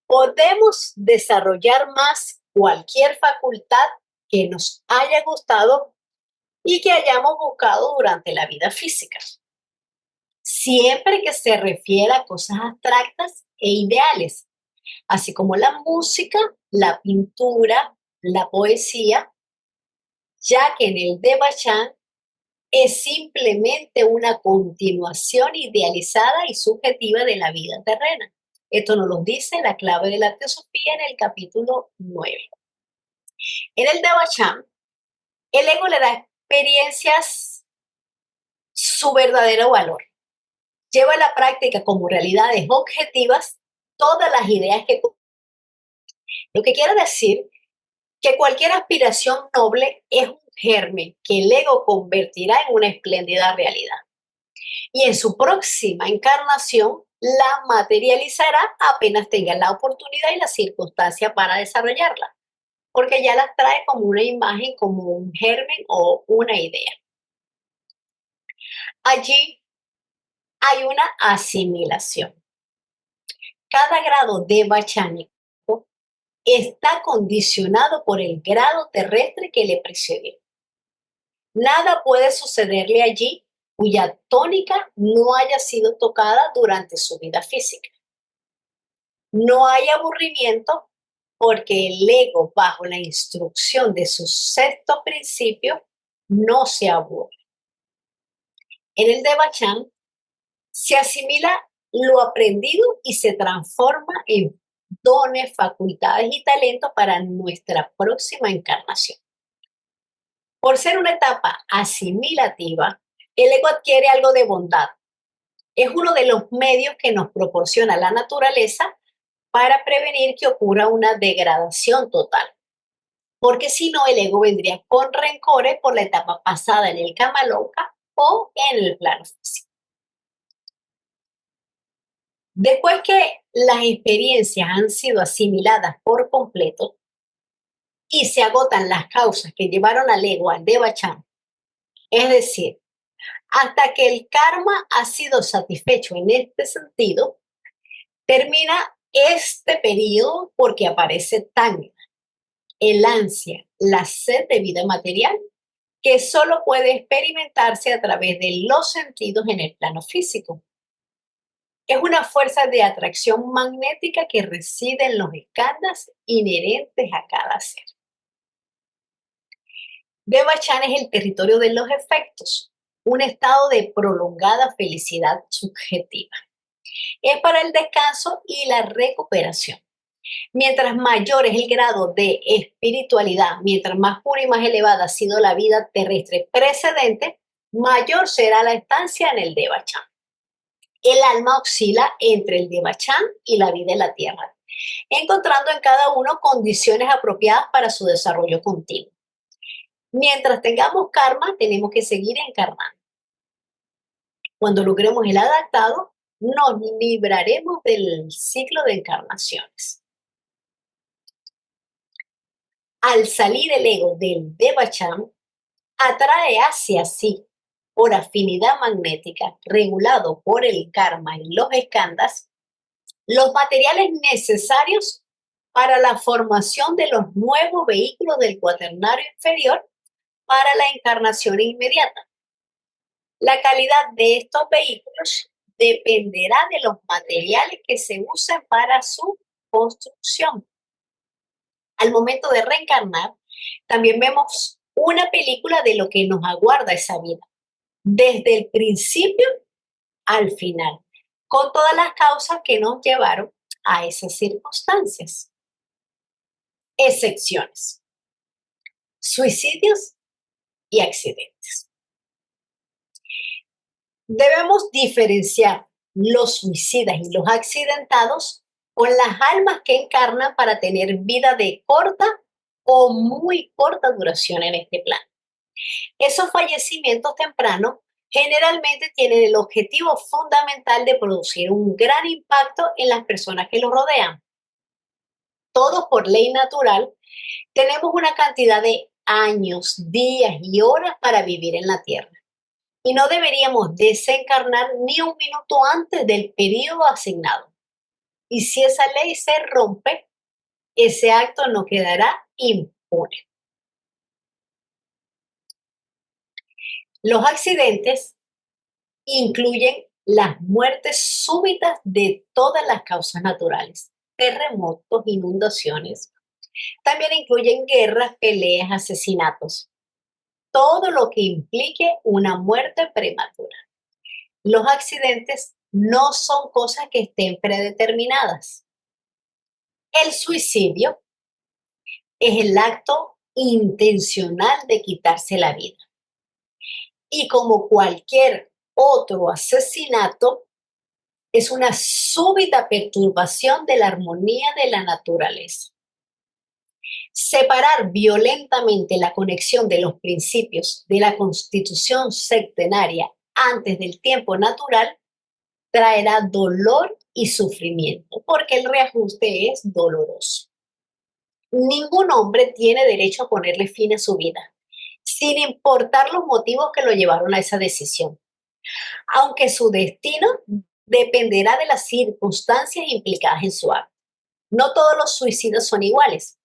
podemos desarrollar más cualquier facultad que nos haya gustado y que hayamos buscado durante la vida física, siempre que se refiera a cosas abstractas e ideales, así como la música, la pintura, la poesía, ya que en el Devachan es simplemente una continuación idealizada y subjetiva de la vida terrena. Esto nos lo dice la clave de la teosofía en el capítulo 9. En el Devachan, el ego le da experiencias su verdadero valor. Lleva a la práctica como realidades objetivas todas las ideas que... Lo que quiere decir que cualquier aspiración noble es un germen que el ego convertirá en una espléndida realidad. Y en su próxima encarnación la materializará apenas tenga la oportunidad y la circunstancia para desarrollarla, porque ya las trae como una imagen, como un germen o una idea. Allí hay una asimilación. Cada grado devachánico está condicionado por el grado terrestre que le precedió. Nada puede sucederle allí cuya tónica no haya sido tocada durante su vida física. No hay aburrimiento porque el ego, bajo la instrucción de su sexto principio, no se aburre. En el Devachan se asimila lo aprendido y se transforma en dones, facultades y talentos para nuestra próxima encarnación. Por ser una etapa asimilativa, el ego adquiere algo de bondad. Es uno de los medios que nos proporciona la naturaleza para prevenir que ocurra una degradación total. Porque si no, el ego vendría con rencores por la etapa pasada en el Kamaloka o en el plano físico. Después que las experiencias han sido asimiladas por completo y se agotan las causas que llevaron al ego al Devachan, es decir, hasta que el karma ha sido satisfecho en este sentido, termina este periodo porque aparece Tanga, el ansia, la sed de vida material, que solo puede experimentarse a través de los sentidos en el plano físico. Es una fuerza de atracción magnética que reside en los skandhas inherentes a cada ser. Devachan es el territorio de los efectos, un estado de prolongada felicidad subjetiva. Es para el descanso y la recuperación. Mientras mayor es el grado de espiritualidad, mientras más pura y más elevada ha sido la vida terrestre precedente, mayor será la estancia en el Devachan. El alma oscila entre el Devachan y la vida en la tierra, encontrando en cada uno condiciones apropiadas para su desarrollo continuo. Mientras tengamos karma, tenemos que seguir encarnando. Cuando logremos el adaptado, nos libraremos del ciclo de encarnaciones. Al salir el ego del Devachan, atrae hacia sí por afinidad magnética, regulado por el karma y los skandhas, los materiales necesarios para la formación de los nuevos vehículos del cuaternario inferior para la encarnación inmediata. La calidad de estos vehículos dependerá de los materiales que se usen para su construcción. Al momento de reencarnar, también vemos una película de lo que nos aguarda esa vida, desde el principio al final, con todas las causas que nos llevaron a esas circunstancias. Excepciones: suicidios y accidentes. Debemos diferenciar los suicidas y los accidentados con las almas que encarnan para tener vida de corta o muy corta duración en este plano. Esos fallecimientos tempranos generalmente tienen el objetivo fundamental de producir un gran impacto en las personas que los rodean. Todos por ley natural tenemos una cantidad de años, días y horas para vivir en la Tierra. Y no deberíamos desencarnar ni un minuto antes del periodo asignado. Y si esa ley se rompe, ese acto no quedará impune. Los accidentes incluyen las muertes súbitas de todas las causas naturales, terremotos, inundaciones. También incluyen guerras, peleas, asesinatos, todo lo que implique una muerte prematura. Los accidentes no son cosas que estén predeterminadas. El suicidio es el acto intencional de quitarse la vida. Y como cualquier otro asesinato, es una súbita perturbación de la armonía de la naturaleza. Separar violentamente la conexión de los principios de la constitución sectenaria antes del tiempo natural traerá dolor y sufrimiento, porque el reajuste es doloroso. Ningún hombre tiene derecho a ponerle fin a su vida, sin importar los motivos que lo llevaron a esa decisión, aunque su destino dependerá de las circunstancias implicadas en su acto. No todos los suicidios son iguales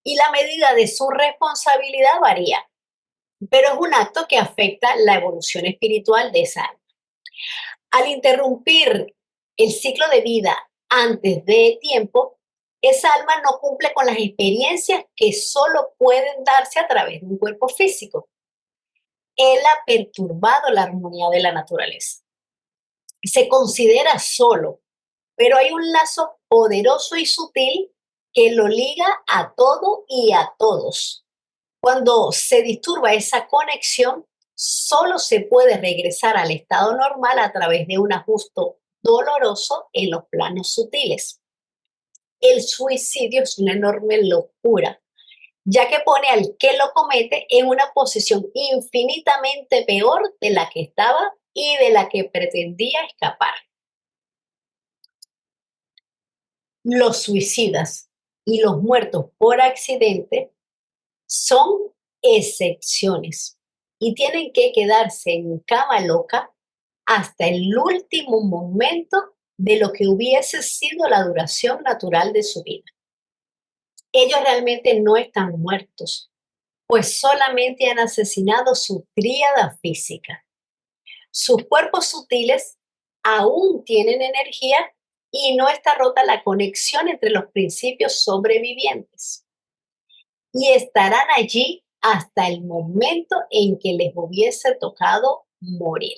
y la medida de su responsabilidad varía, pero es un acto que afecta la evolución espiritual de esa alma. Al interrumpir el ciclo de vida antes de tiempo, esa alma no cumple con las experiencias que solo pueden darse a través de un cuerpo físico. Él ha perturbado la armonía de la naturaleza. Se considera solo, pero hay un lazo poderoso y sutil que lo liga a todo y a todos. Cuando se disturba esa conexión, solo se puede regresar al estado normal a través de un ajuste doloroso en los planos sutiles. El suicidio es una enorme locura, ya que pone al que lo comete en una posición infinitamente peor de la que estaba y de la que pretendía escapar. Los suicidas y los muertos por accidente son excepciones y tienen que quedarse en cama loca hasta el último momento de lo que hubiese sido la duración natural de su vida. Ellos realmente no están muertos, pues solamente han asesinado su tríada física. Sus cuerpos sutiles aún tienen energía y no está rota la conexión entre los principios sobrevivientes. Y estarán allí hasta el momento en que les hubiese tocado morir.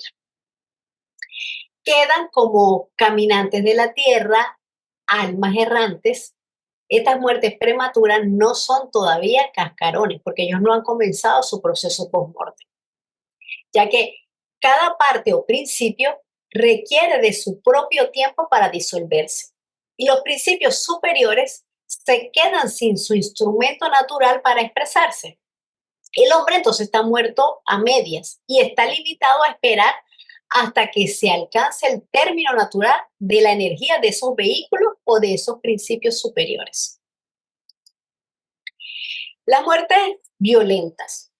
Quedan como caminantes de la tierra, almas errantes. Estas muertes prematuras no son todavía cascarones, porque ellos no han comenzado su proceso post-mortem, ya que cada parte o principio requiere de su propio tiempo para disolverse. Y los principios superiores se quedan sin su instrumento natural para expresarse. El hombre entonces está muerto a medias y está limitado a esperar hasta que se alcance el término natural de la energía de esos vehículos o de esos principios superiores. Las muertes violentas,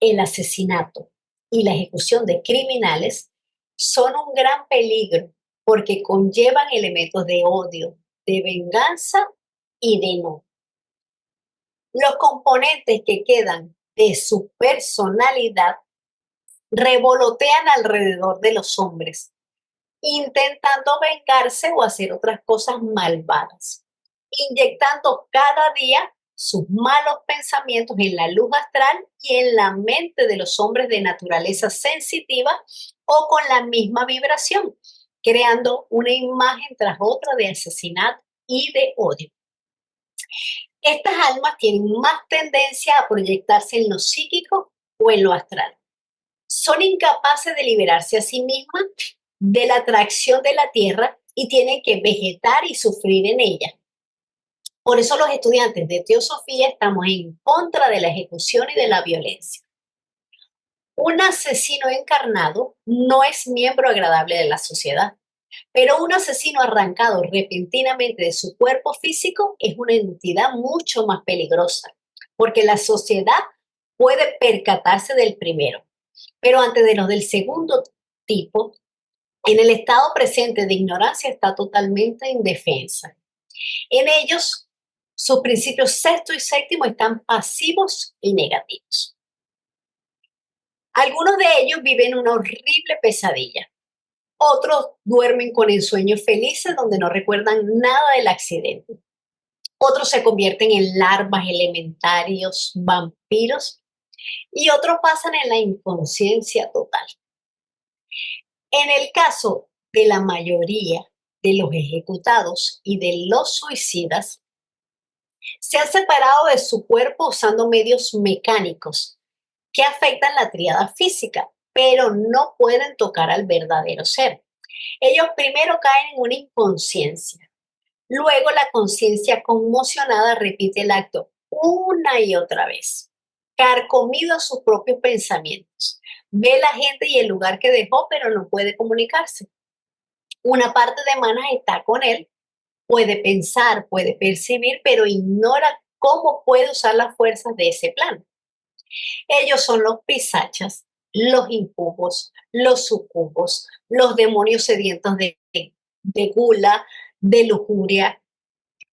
el asesinato y la ejecución de criminales son un gran peligro porque conllevan elementos de odio, de venganza y de no. Los componentes que quedan de su personalidad revolotean alrededor de los hombres, intentando vengarse o hacer otras cosas malvadas, inyectando cada día sus malos pensamientos en la luz astral y en la mente de los hombres de naturaleza sensitiva o con la misma vibración, creando una imagen tras otra de asesinato y de odio. Estas almas tienen más tendencia a proyectarse en lo psíquico o en lo astral. Son incapaces de liberarse a sí mismas de la atracción de la Tierra y tienen que vegetar y sufrir en ella. Por eso los estudiantes de teosofía estamos en contra de la ejecución y de la violencia. Un asesino encarnado no es miembro agradable de la sociedad, pero un asesino arrancado repentinamente de su cuerpo físico es una entidad mucho más peligrosa, porque la sociedad puede percatarse del primero, pero antes de los del segundo tipo, en el estado presente de ignorancia está totalmente indefensa. En ellos, sus principios sexto y séptimo están pasivos y negativos. Algunos de ellos viven una horrible pesadilla. Otros duermen con ensueños felices donde no recuerdan nada del accidente. Otros se convierten en larvas, elementarios, vampiros y otros pasan en la inconsciencia total. En el caso de la mayoría de los ejecutados y de los suicidas, se han separado de su cuerpo usando medios mecánicos que afectan la tríada física, pero no pueden tocar al verdadero ser. Ellos primero caen en una inconsciencia. Luego la conciencia conmocionada repite el acto una y otra vez, carcomido a sus propios pensamientos. Ve la gente y el lugar que dejó, pero no puede comunicarse. Una parte de Manas está con él, puede pensar, puede percibir, pero ignora cómo puede usar las fuerzas de ese plano. Ellos son los pisachas, los incubos, los sucubos, los demonios sedientos de gula, de lujuria,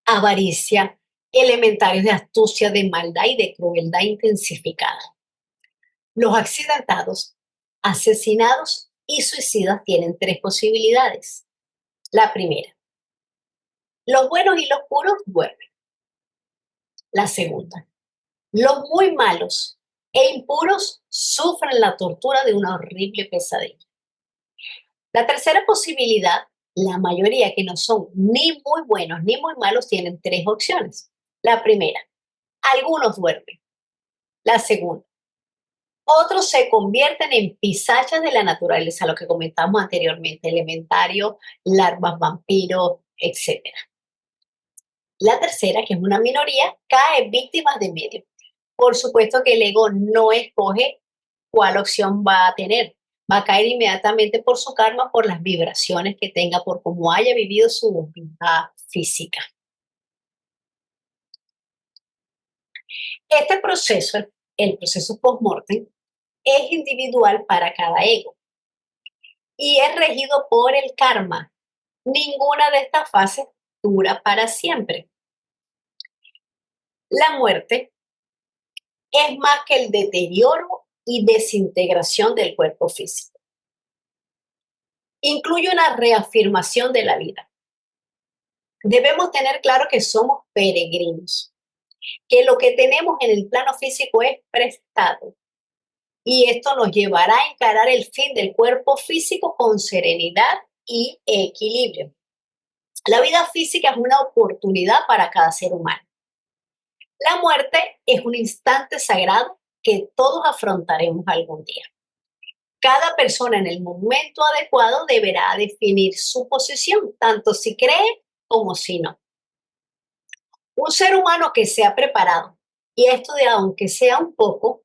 avaricia, elementarios de astucia, de maldad y de crueldad intensificada. Los accidentados, asesinados y suicidas tienen tres posibilidades. La primera, los buenos y los puros duermen. La segunda, los muy malos e impuros sufren la tortura de una horrible pesadilla. La tercera posibilidad, la mayoría que no son ni muy buenos ni muy malos tienen tres opciones. La primera, algunos duermen. La segunda, otros se convierten en pisachas de la naturaleza, lo que comentamos anteriormente, elementarios, larvas, vampiros, etc. La tercera, que es una minoría, cae víctimas de medio. Por supuesto que el ego no escoge cuál opción va a tener. Va a caer inmediatamente por su karma, por las vibraciones que tenga, por cómo haya vivido su vida física. Este proceso, el proceso post-mortem, es individual para cada ego y es regido por el karma. Ninguna de estas fases dura para siempre. La muerte es más que el deterioro y desintegración del cuerpo físico. Incluye una reafirmación de la vida. Debemos tener claro que somos peregrinos, que lo que tenemos en el plano físico es prestado y esto nos llevará a encarar el fin del cuerpo físico con serenidad y equilibrio. La vida física es una oportunidad para cada ser humano. La muerte es un instante sagrado que todos afrontaremos algún día. Cada persona en el momento adecuado deberá definir su posición, tanto si cree como si no. Un ser humano que se ha preparado y ha estudiado, aunque sea un poco,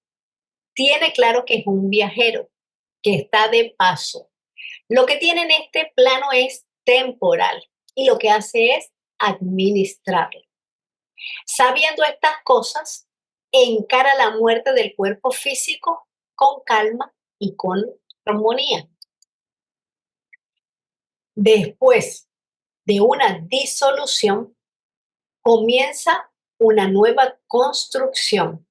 tiene claro que es un viajero, que está de paso. Lo que tiene en este plano es temporal y lo que hace es administrarlo. Sabiendo estas cosas, encara la muerte del cuerpo físico con calma y con armonía. Después de una disolución, comienza una nueva construcción,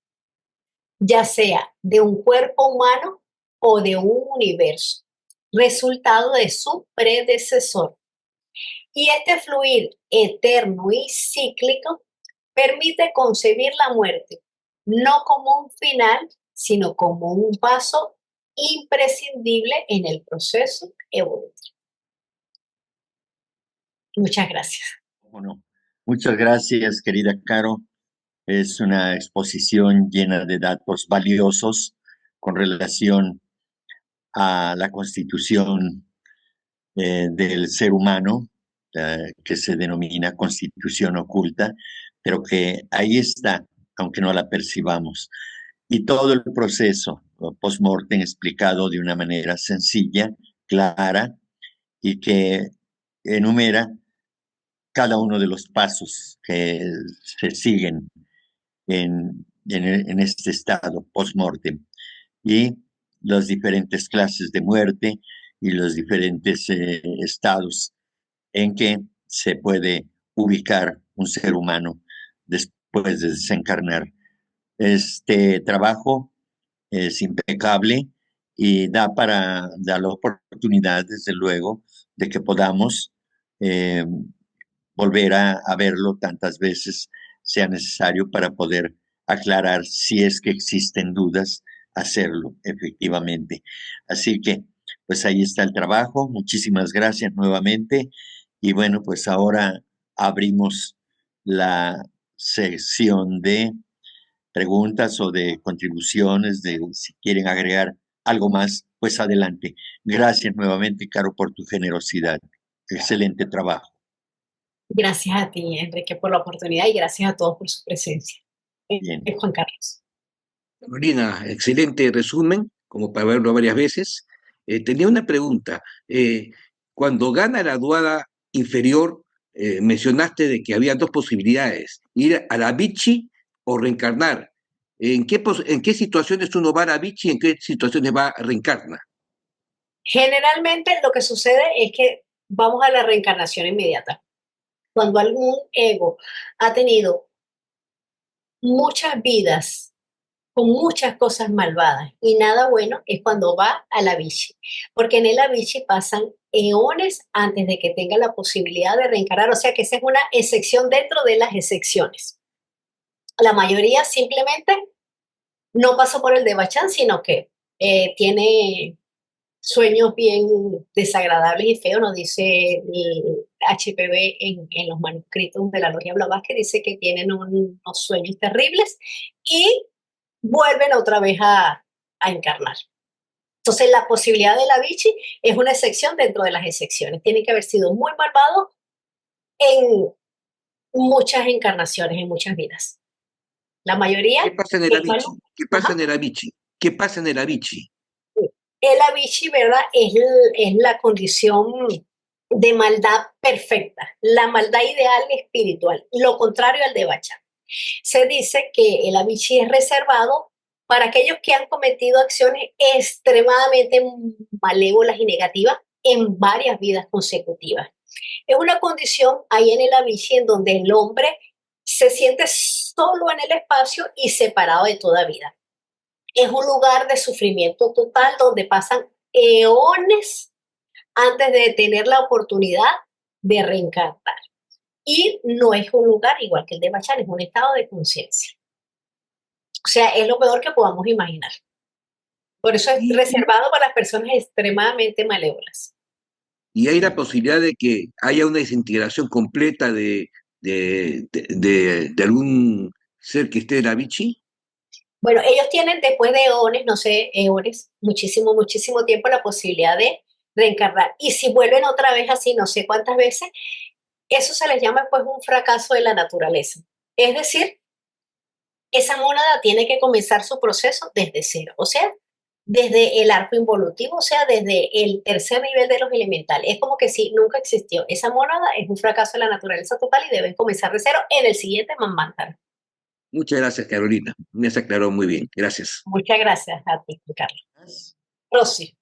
ya sea de un cuerpo humano o de un universo, resultado de su predecesor. Y este fluir eterno y cíclico permite concebir la muerte, no como un final, sino como un paso imprescindible en el proceso evolutivo. Muchas gracias. Bueno, muchas gracias, querida Caro. Es una exposición llena de datos valiosos con relación a la constitución del ser humano, que se denomina constitución oculta, pero que ahí está, aunque no la percibamos. Y todo el proceso post-mortem explicado de una manera sencilla, clara, y que enumera cada uno de los pasos que se siguen en este estado post-mortem y las diferentes clases de muerte y los diferentes estados en que se puede ubicar un ser humano después de desencarnar. Este trabajo es impecable y da la oportunidad, desde luego, de que podamos eh, volver a verlo tantas veces sea necesario para poder aclarar si es que existen dudas, hacerlo efectivamente. Así que, pues ahí está el trabajo. Muchísimas gracias nuevamente. Y bueno, pues ahora abrimos la sección de preguntas o de contribuciones, de si quieren agregar algo más, pues adelante. Gracias nuevamente, Caro, por tu generosidad. Excelente trabajo. Gracias a ti, Enrique, por la oportunidad y gracias a todos por su presencia. Bien. Juan Carlos. Carolina, excelente resumen, como para verlo varias veces. Tenía una pregunta. Cuando gana la aduana inferior, mencionaste de que había dos posibilidades, ir a la Vichy o reencarnar. En qué situaciones uno va a la Vichy y en qué situaciones va a reencarnar? Generalmente lo que sucede es que vamos a la reencarnación inmediata. Cuando algún ego ha tenido muchas vidas con muchas cosas malvadas y nada bueno es cuando va a la Vichy, porque en el Avicii pasan eones antes de que tenga la posibilidad de reencarnar, o sea que esa es una excepción dentro de las excepciones. La mayoría simplemente no pasó por el de Bachán, sino que tiene sueños bien desagradables y feos, nos dice el HPV en los manuscritos de la Logia Blavatsky, dice que tienen unos sueños terribles y vuelven otra vez a encarnar. Entonces, la posibilidad de la Vichy es una excepción dentro de las excepciones. Tiene que haber sido muy malvado en muchas encarnaciones, en muchas vidas. La mayoría ¿Qué pasa en el es Avicii? malo. ¿Qué pasa Ajá. en el Avicii? ¿Qué pasa en el Avicii? El Avicii, ¿verdad? Es la condición de maldad perfecta, la maldad ideal espiritual, lo contrario al de Bachán. Se dice que el Avicii es reservado para aquellos que han cometido acciones extremadamente malévolas y negativas en varias vidas consecutivas. Es una condición ahí en el Avicii en donde el hombre se siente solo en el espacio y separado de toda vida. Es un lugar de sufrimiento total donde pasan eones antes de tener la oportunidad de reencarnar. Y no es un lugar igual que el de Bachán, es un estado de conciencia. O sea, es lo peor que podamos imaginar. Por eso es Y, reservado para las personas extremadamente malévolas. y hay la posibilidad de que haya una desintegración completa de algún ser que esté en la Vichy. Bueno, ellos tienen después de eones, no sé, eones, muchísimo, muchísimo tiempo la posibilidad de reencarnar. Y si vuelven otra vez así, no sé cuántas veces, eso se les llama pues un fracaso de la naturaleza. Es decir, esa mónada tiene que comenzar su proceso desde cero, o sea, desde el arco involutivo, o sea, desde el tercer nivel de los elementales. Es como que si nunca existió. Esa mónada es un fracaso de la naturaleza total y deben comenzar de cero en el siguiente Manvantara. Muchas gracias, Carolina. Me has aclarado muy bien. Gracias. Muchas gracias a ti, Carlos. Rosy.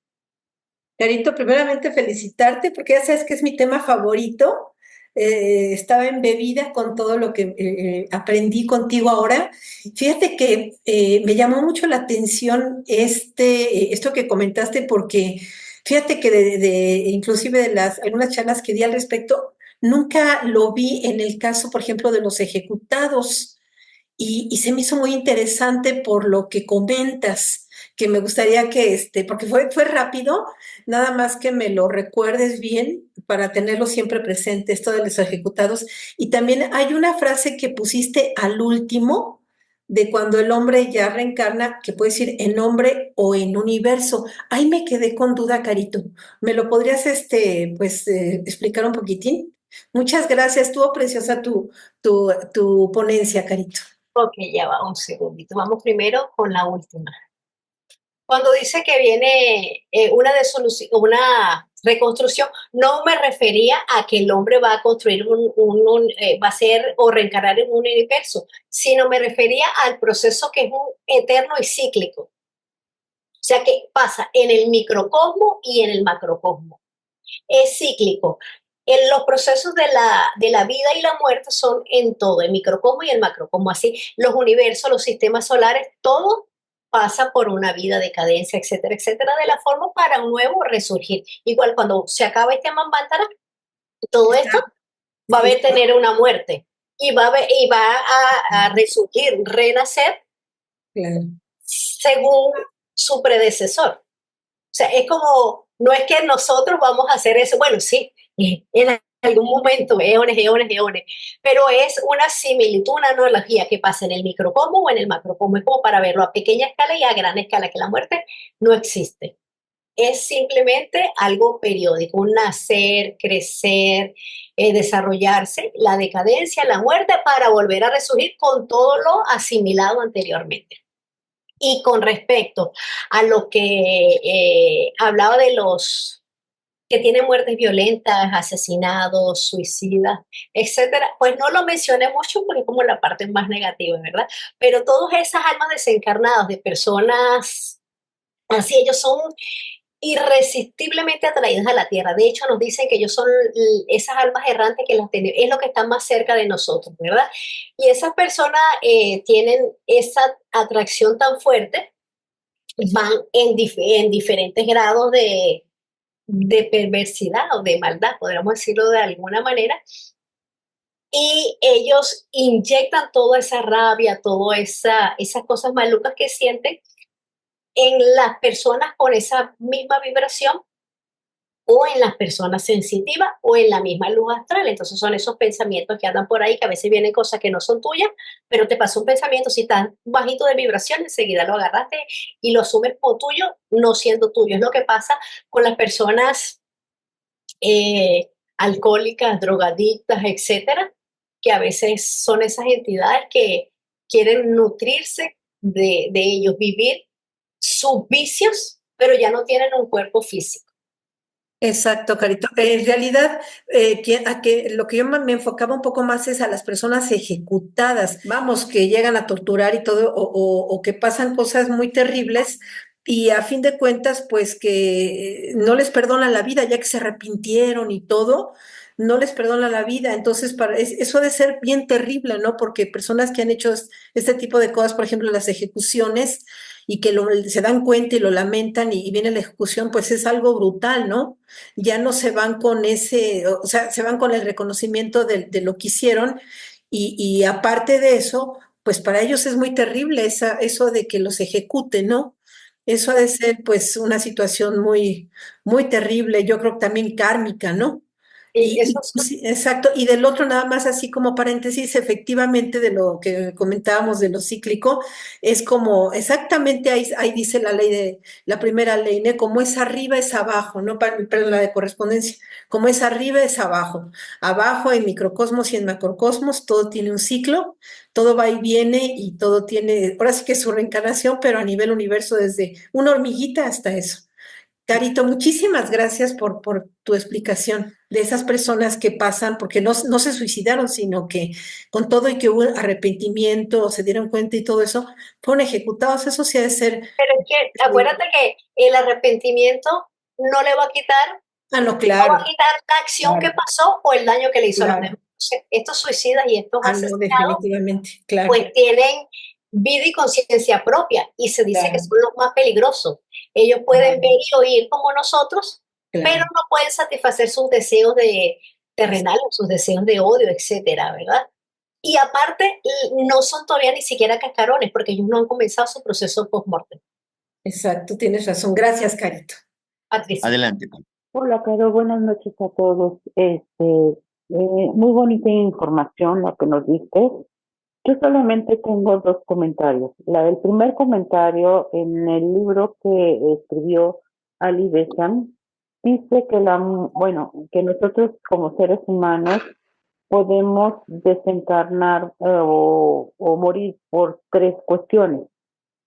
Carito, primeramente felicitarte porque ya sabes que es mi tema favorito. Estaba embebida con todo lo que aprendí contigo ahora. Fíjate que me llamó mucho la atención esto que comentaste porque fíjate que inclusive de algunas charlas que di al respecto, nunca lo vi en el caso, por ejemplo, de los ejecutados y se me hizo muy interesante por lo que comentas, que me gustaría que, porque fue rápido, nada más que me lo recuerdes bien para tenerlo siempre presente, esto de los ejecutados. Y también hay una frase que pusiste al último, de cuando el hombre ya reencarna, que puede decir en hombre o en universo. Ahí me quedé con duda, Carito. ¿Me lo podrías, explicar un poquitín? Muchas gracias, estuvo preciosa tu ponencia, Carito. Ok, ya va, un segundito. Vamos primero con la última. Cuando dice que viene una reconstrucción, no me refería a que el hombre va a construir va a ser o reencarnar en un universo, sino me refería al proceso que es un eterno y cíclico. O sea, que pasa en el microcosmo y en el macrocosmo. Es cíclico. Los procesos de la vida y la muerte son en todo, el microcosmo y el macrocosmo. Así, los universos, los sistemas solares, todo pasa por una vida, decadencia, etcétera, etcétera, de la forma para un nuevo resurgir. Igual cuando se acaba este Manvantara, todo esto va a tener una muerte y va a resurgir, renacer, claro, según su predecesor. O sea, es como, no es que nosotros vamos a hacer eso, bueno, sí, en algún momento, eones, eones, eones, pero es una similitud, una analogía que pasa en el microcosmo o en el macrocosmo, es como para verlo a pequeña escala y a gran escala, que la muerte no existe. Es simplemente algo periódico, un nacer, crecer, desarrollarse, la decadencia, la muerte, para volver a resurgir con todo lo asimilado anteriormente. Y con respecto a lo que hablaba de los que tienen muertes violentas, asesinados, suicidas, etcétera, pues no lo mencioné mucho porque es como la parte más negativa, ¿verdad? Pero todas esas almas desencarnadas de personas así, ellos son irresistiblemente atraídas a la tierra. De hecho, nos dicen que ellos son esas almas errantes que es lo que está más cerca de nosotros, ¿verdad? Y esas personas tienen esa atracción tan fuerte, van en diferentes grados de perversidad o de maldad, podríamos decirlo de alguna manera, y ellos inyectan toda esa rabia, todas esas cosas malucas que sienten en las personas con esa misma vibración, o en las personas sensitivas o en la misma luz astral. Entonces son esos pensamientos que andan por ahí, que a veces vienen cosas que no son tuyas, pero te pasó un pensamiento, si estás bajito de vibración, enseguida lo agarraste y lo asumes como tuyo, no siendo tuyo. Es lo que pasa con las personas alcohólicas, drogadictas, etcétera, que a veces son esas entidades que quieren nutrirse de ellos, vivir sus vicios, pero ya no tienen un cuerpo físico. Exacto, Carito. En realidad, lo que yo me enfocaba un poco más es a las personas ejecutadas, vamos, que llegan a torturar y todo, o que pasan cosas muy terribles y a fin de cuentas, pues que no les perdonan la vida, ya que se arrepintieron y todo, no les perdona la vida. Entonces, eso debe ser bien terrible, ¿no? Porque personas que han hecho este tipo de cosas, por ejemplo, las ejecuciones, y que se dan cuenta y lo lamentan y viene la ejecución, pues es algo brutal, ¿no? Ya no se van con o sea, se van con el reconocimiento de lo que hicieron y aparte de eso, pues para ellos es muy terrible eso de que los ejecuten, ¿no? Eso ha de ser pues una situación muy, muy terrible, yo creo que también kármica, ¿no? Sí, exacto. Y del otro, nada más así como paréntesis, efectivamente de lo que comentábamos de lo cíclico, es como exactamente ahí dice la primera ley, ¿no? Como es arriba es abajo, ¿no? Perdón, la de correspondencia, como es arriba es abajo. Abajo en microcosmos y en macrocosmos, todo tiene un ciclo, todo va y viene y todo tiene, ahora sí que es su reencarnación, pero a nivel universo, desde una hormiguita hasta eso. Carito, muchísimas gracias por tu explicación de esas personas que pasan, porque no se suicidaron, sino que con todo y que hubo arrepentimiento, se dieron cuenta y todo eso, fueron ejecutados. Eso sí ha de ser. Pero es que acuérdate que el arrepentimiento no le va a quitar, Ah, no, no va claro, a quitar la acción que claro, pasó o el daño que le hizo a los claro. demás. Entonces, estos suicidas y estos Ah, no, asesinados definitivamente, claro, pues tienen vida y conciencia propia y se dice que claro, son los más peligrosos. Ellos pueden claro, ver y oír como nosotros, pero claro. no pueden satisfacer sus deseos de terrenales, sus deseos de odio, etcétera, ¿verdad? Y aparte, no son todavía ni siquiera cascarones, porque ellos no han comenzado su proceso post-mortem. Exacto, tienes razón. Gracias, Carito. Patricia. Adelante, Pablo. Hola, Caro, buenas noches a todos. Muy bonita información la que nos diste. Yo solamente tengo dos comentarios. El primer comentario, en el libro que escribió Ali Besam, dice que que nosotros como seres humanos podemos desencarnar o morir por tres cuestiones.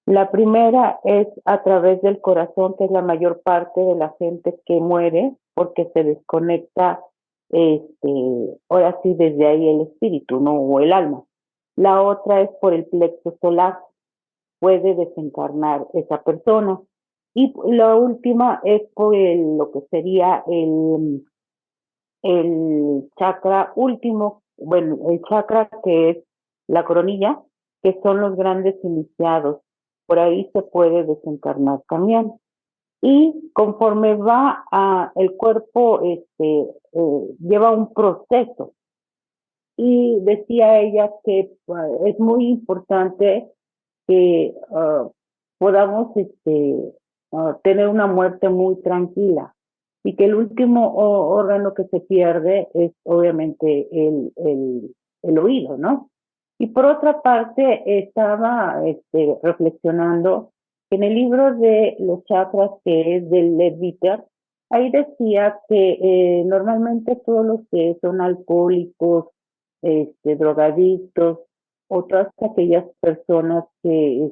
La primera es a través del corazón, que es la mayor parte de la gente que muere porque se desconecta, ahora sí, desde ahí el espíritu, ¿no? O el alma. La otra es por el plexo solar, puede desencarnar esa persona. Y la última es por lo que sería el chakra último, bueno, el chakra que es la coronilla, que son los grandes iniciados. Por ahí se puede desencarnar también. Y conforme va el cuerpo, lleva un proceso. Y decía ella que es muy importante que podamos tener una muerte muy tranquila y que el último órgano que se pierde es obviamente el oído, ¿no? Y por otra parte, estaba reflexionando que en el libro de los chakras, que es del Leadbeater, ahí decía que normalmente todos los que son alcohólicos, drogadictos, o todas aquellas personas que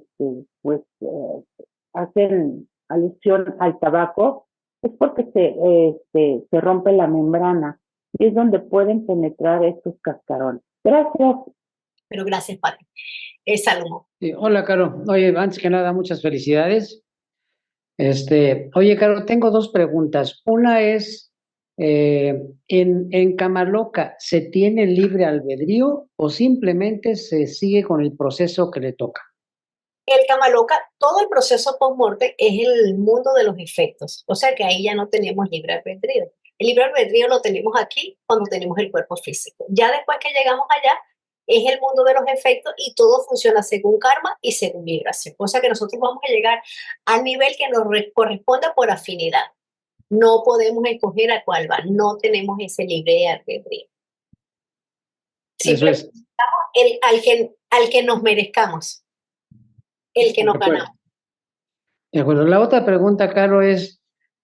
hacen alusión al tabaco, es porque se rompe la membrana y es donde pueden penetrar estos cascarones. Gracias. Pero gracias, Pati. Salomón. Sí, hola, Caro. Oye, antes que nada, muchas felicidades. Oye, Caro, tengo dos preguntas. Una es, en Camaloca, ¿se tiene libre albedrío o simplemente se sigue con el proceso que le toca? El Camaloca, todo el proceso post-morte es el mundo de los efectos. O sea que ahí ya no tenemos libre albedrío. El libre albedrío lo tenemos aquí cuando tenemos el cuerpo físico. Ya después que llegamos allá, es el mundo de los efectos y todo funciona según karma y según vibración. O sea que nosotros vamos a llegar al nivel que nos corresponda por afinidad. No podemos escoger a cuál va. No tenemos ese libre albedrío. Eso es. Al que nos merezcamos. El que nos ganamos. De acuerdo. La otra pregunta, Caro, es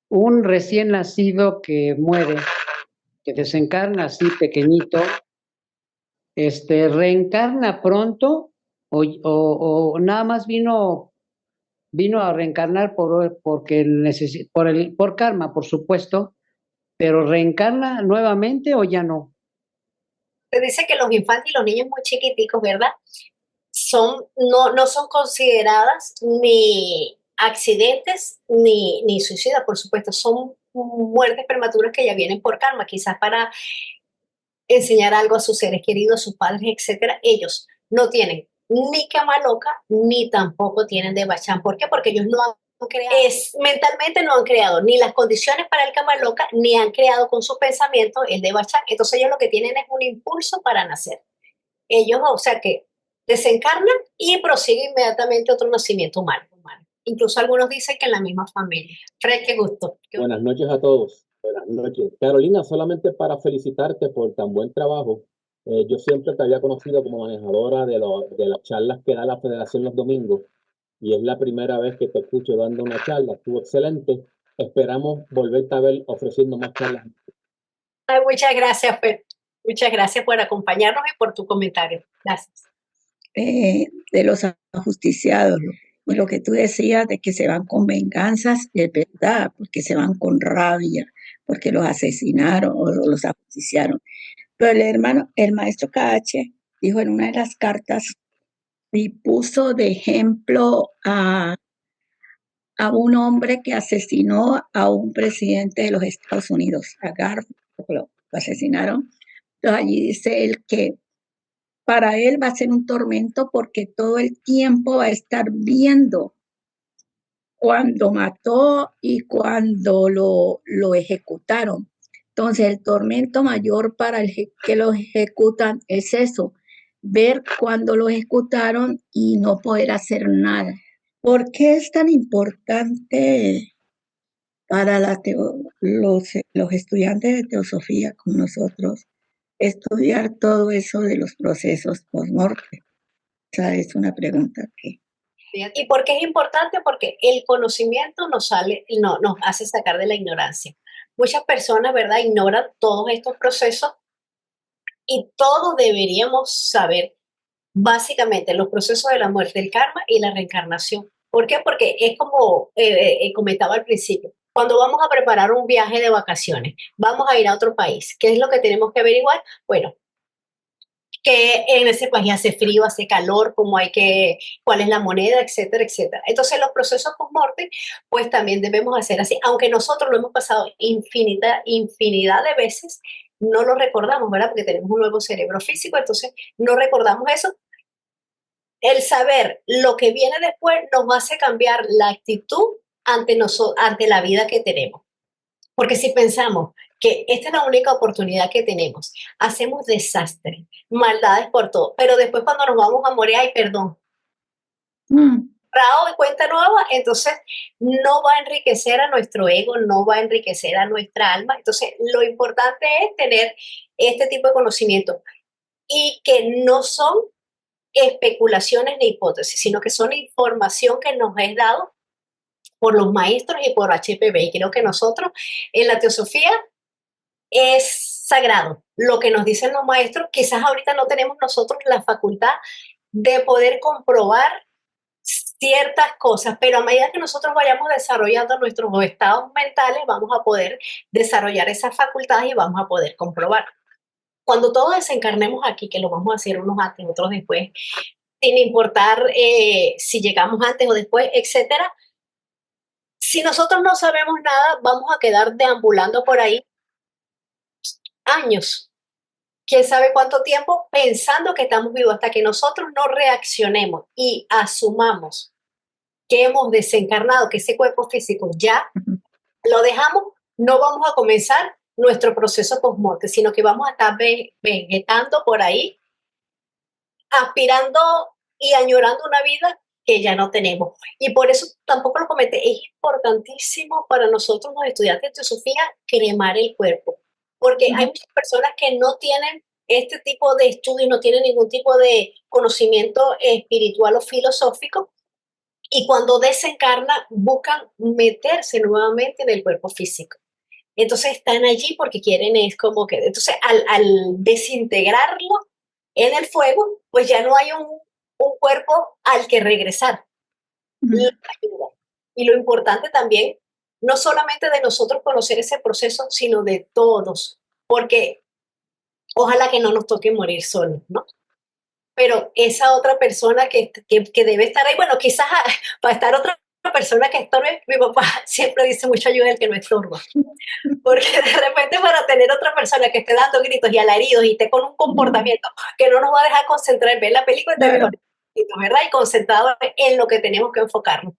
un recién nacido que muere, que desencarna así pequeñito, ¿reencarna pronto o nada más vino a reencarnar por karma, por supuesto, pero reencarna nuevamente o ya no? Se dice que los infantes y los niños muy chiquiticos, ¿verdad? No son consideradas ni accidentes ni suicidas, por supuesto, son muertes prematuras que ya vienen por karma, quizás para enseñar algo a sus seres queridos, a sus padres, etcétera. Ellos no tienen ni Camaloca ni tampoco tienen Devachan. ¿Por qué? Porque ellos no han creado, mentalmente no han creado ni las condiciones para el Camaloca, ni han creado con sus pensamientos el Devachan. Entonces ellos lo que tienen es un impulso para nacer. Ellos, o sea que desencarnan y prosigue inmediatamente otro nacimiento humano. Incluso algunos dicen que en la misma familia. Fred, qué gusto. Buenas noches a todos. Buenas noches. Carolina, solamente para felicitarte por tan buen trabajo. Yo siempre te había conocido como manejadora de las charlas que da la Federación los domingos y es la primera vez que te escucho dando una charla. Estuvo excelente. Esperamos volverte a ver ofreciendo más charlas. Ay, muchas gracias, Fred. Muchas gracias por acompañarnos y por tu comentario. Gracias. De los ajusticiados. Y lo que tú decías de que se van con venganzas, es verdad, porque se van con rabia, porque los asesinaron o los ajusticiaron. Pero el maestro KH dijo en una de las cartas y puso de ejemplo a un hombre que asesinó a un presidente de los Estados Unidos, a Garfield, lo asesinaron. Entonces allí dice él que para él va a ser un tormento porque todo el tiempo va a estar viendo cuando mató y cuando lo ejecutaron. Entonces el tormento mayor para el que lo ejecutan es eso, ver cuando lo ejecutaron y no poder hacer nada. ¿Por qué es tan importante para los estudiantes de teosofía como nosotros estudiar todo eso de los procesos post-mortem? Esa es una pregunta que... ¿Y por qué es importante? Porque el conocimiento nos hace sacar de la ignorancia. Muchas personas, ¿verdad?, ignoran todos estos procesos y todos deberíamos saber básicamente los procesos de la muerte, el karma y la reencarnación. ¿Por qué? Porque es como comentaba al principio, cuando vamos a preparar un viaje de vacaciones, vamos a ir a otro país, ¿qué es lo que tenemos que averiguar? Bueno, que en ese país hace frío, hace calor, cuál es la moneda, etcétera, etcétera. Entonces los procesos post-mortem, pues también debemos hacer así, aunque nosotros lo hemos pasado infinidad de veces, no lo recordamos, ¿verdad? Porque tenemos un nuevo cerebro físico, entonces no recordamos eso. El saber lo que viene después nos hace cambiar la actitud ante la vida que tenemos. Porque si pensamos que esta es la única oportunidad que tenemos, hacemos desastre, maldades por todo, pero después cuando nos vamos a morir, ay, perdón, de cuenta nueva, entonces no va a enriquecer a nuestro ego, no va a enriquecer a nuestra alma. Entonces lo importante es tener este tipo de conocimiento y que no son especulaciones ni hipótesis, sino que son información que nos es dado por los maestros y por HPB. Y creo que nosotros en la teosofía es sagrado lo que nos dicen los maestros. Quizás ahorita no tenemos nosotros la facultad de poder comprobar ciertas cosas, pero a medida que nosotros vayamos desarrollando nuestros estados mentales, vamos a poder desarrollar esas facultades y vamos a poder comprobar. Cuando todos desencarnemos aquí, que lo vamos a hacer unos antes, otros después, sin importar si llegamos antes o después, etcétera, si nosotros no sabemos nada, vamos a quedar deambulando por ahí años, quién sabe cuánto tiempo, pensando que estamos vivos, hasta que nosotros no reaccionemos y asumamos que hemos desencarnado, que ese cuerpo físico ya lo dejamos, no vamos a comenzar nuestro proceso post-morte, sino que vamos a estar vegetando por ahí, aspirando y añorando una vida que ya no tenemos. Y por eso tampoco lo comenté, es importantísimo para nosotros los estudiantes de teosofía cremar el cuerpo, porque hay muchas personas que no tienen este tipo de estudios, no tienen ningún tipo de conocimiento espiritual o filosófico, y cuando desencarna buscan meterse nuevamente en el cuerpo físico. Entonces están allí porque quieren, es como que, entonces al desintegrarlo en el fuego, pues ya no hay un cuerpo al que regresar. Y lo importante también, no solamente de nosotros conocer ese proceso, sino de todos, porque ojalá que no nos toque morir solos, ¿no? Pero esa otra persona que debe estar ahí, bueno, quizás va a estar otra persona que estorbe. Mi papá siempre dice mucho ayuda el que no estorba, porque de repente para tener otra persona que esté dando gritos y alaridos y esté con un comportamiento que no nos va a dejar concentrar en ver la película, mejor, ¿verdad? Y concentrado en lo que tenemos que enfocarnos.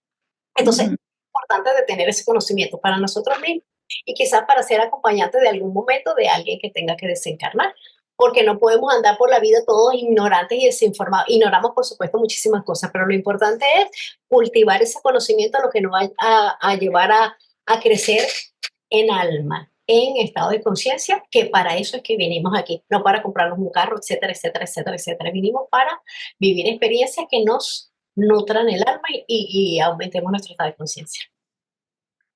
Entonces, es importante de tener ese conocimiento para nosotros mismos y quizás para ser acompañante de algún momento de alguien que tenga que desencarnar, porque no podemos andar por la vida todos ignorantes y desinformados. Ignoramos, por supuesto, muchísimas cosas, pero lo importante es cultivar ese conocimiento, lo que nos va a llevar a crecer en alma, en estado de conciencia, que para eso es que vinimos aquí, no para comprarnos un carro, etcétera, etcétera, etcétera, etcétera. Vinimos para vivir experiencias que nos nutran el alma y aumentemos nuestro estado de conciencia.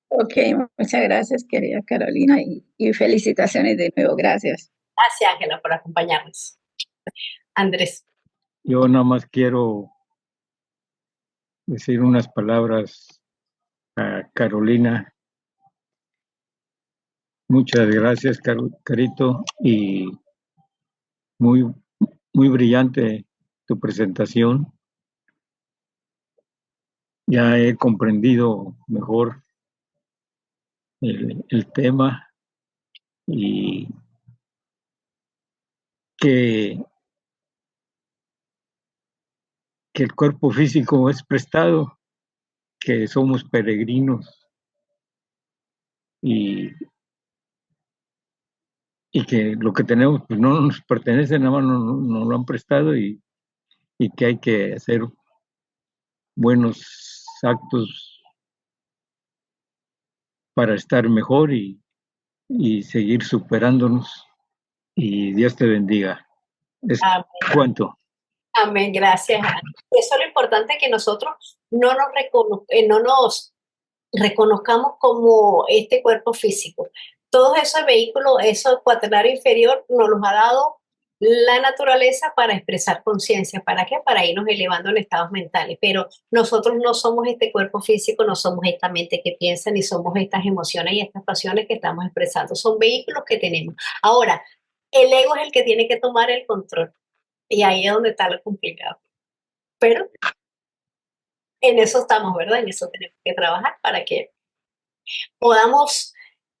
Ok, muchas gracias, querida Carolina, y felicitaciones de nuevo, gracias. Gracias, Ángela, por acompañarnos. Andrés. Yo nada más quiero decir unas palabras a Carolina. Muchas gracias, Carito, y muy, muy brillante tu presentación. Ya he comprendido mejor el tema y que el cuerpo físico es prestado, que somos peregrinos y que lo que tenemos pues no nos pertenece, nada más nos lo han prestado y que hay que hacer buenos actos para estar mejor y seguir superándonos. Y Dios te bendiga. Es Amén. cuanto. Amén, gracias. Eso es lo importante, que nosotros no nos reconozcamos como este cuerpo físico. Todos esos vehículos, esos cuaternario inferior, nos los ha dado la naturaleza para expresar conciencia. ¿Para qué? Para irnos elevando en estados mentales. Pero nosotros no somos este cuerpo físico, no somos esta mente que piensa, ni somos estas emociones y estas pasiones que estamos expresando. Son vehículos que tenemos. Ahora, el ego es el que tiene que tomar el control. Y ahí es donde está lo complicado. Pero en eso estamos, ¿verdad? En eso tenemos que trabajar para que podamos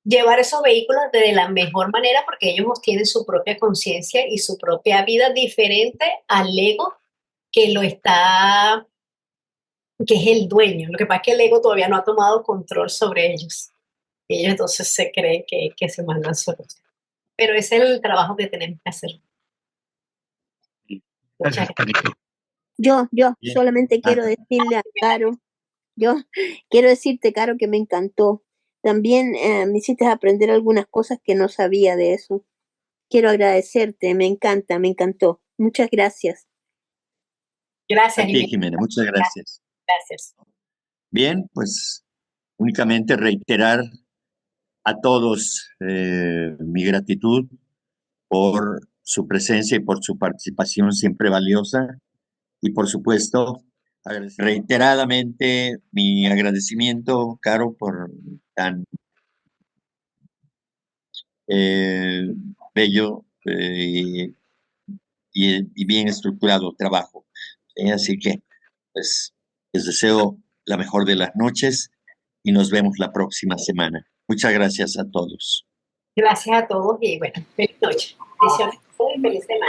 llevar esos vehículos de la mejor manera, porque ellos tienen su propia conciencia y su propia vida diferente al ego que que es el dueño. Lo que pasa es que el ego todavía no ha tomado control sobre ellos. Ellos entonces se creen que se mandan solos. Pero ese es el trabajo que tenemos que hacer. Gracias, Carito. Yo Bien. solamente quiero decirle a Caro, quiero decirte, Caro, que me encantó. También me hiciste aprender algunas cosas que no sabía de eso. Quiero agradecerte, me encanta, me encantó. Muchas gracias. Gracias, A ti, Jimena, muchas gracias. Gracias. Bien, pues únicamente reiterar a todos mi gratitud por su presencia y por su participación siempre valiosa. Y por supuesto, reiteradamente mi agradecimiento, Caro, por tan bello y bien estructurado trabajo. Así que, pues, les deseo la mejor de las noches y nos vemos la próxima semana. Muchas gracias a todos. Gracias a todos y bueno, feliz noche. Bendiciones a todos y feliz semana.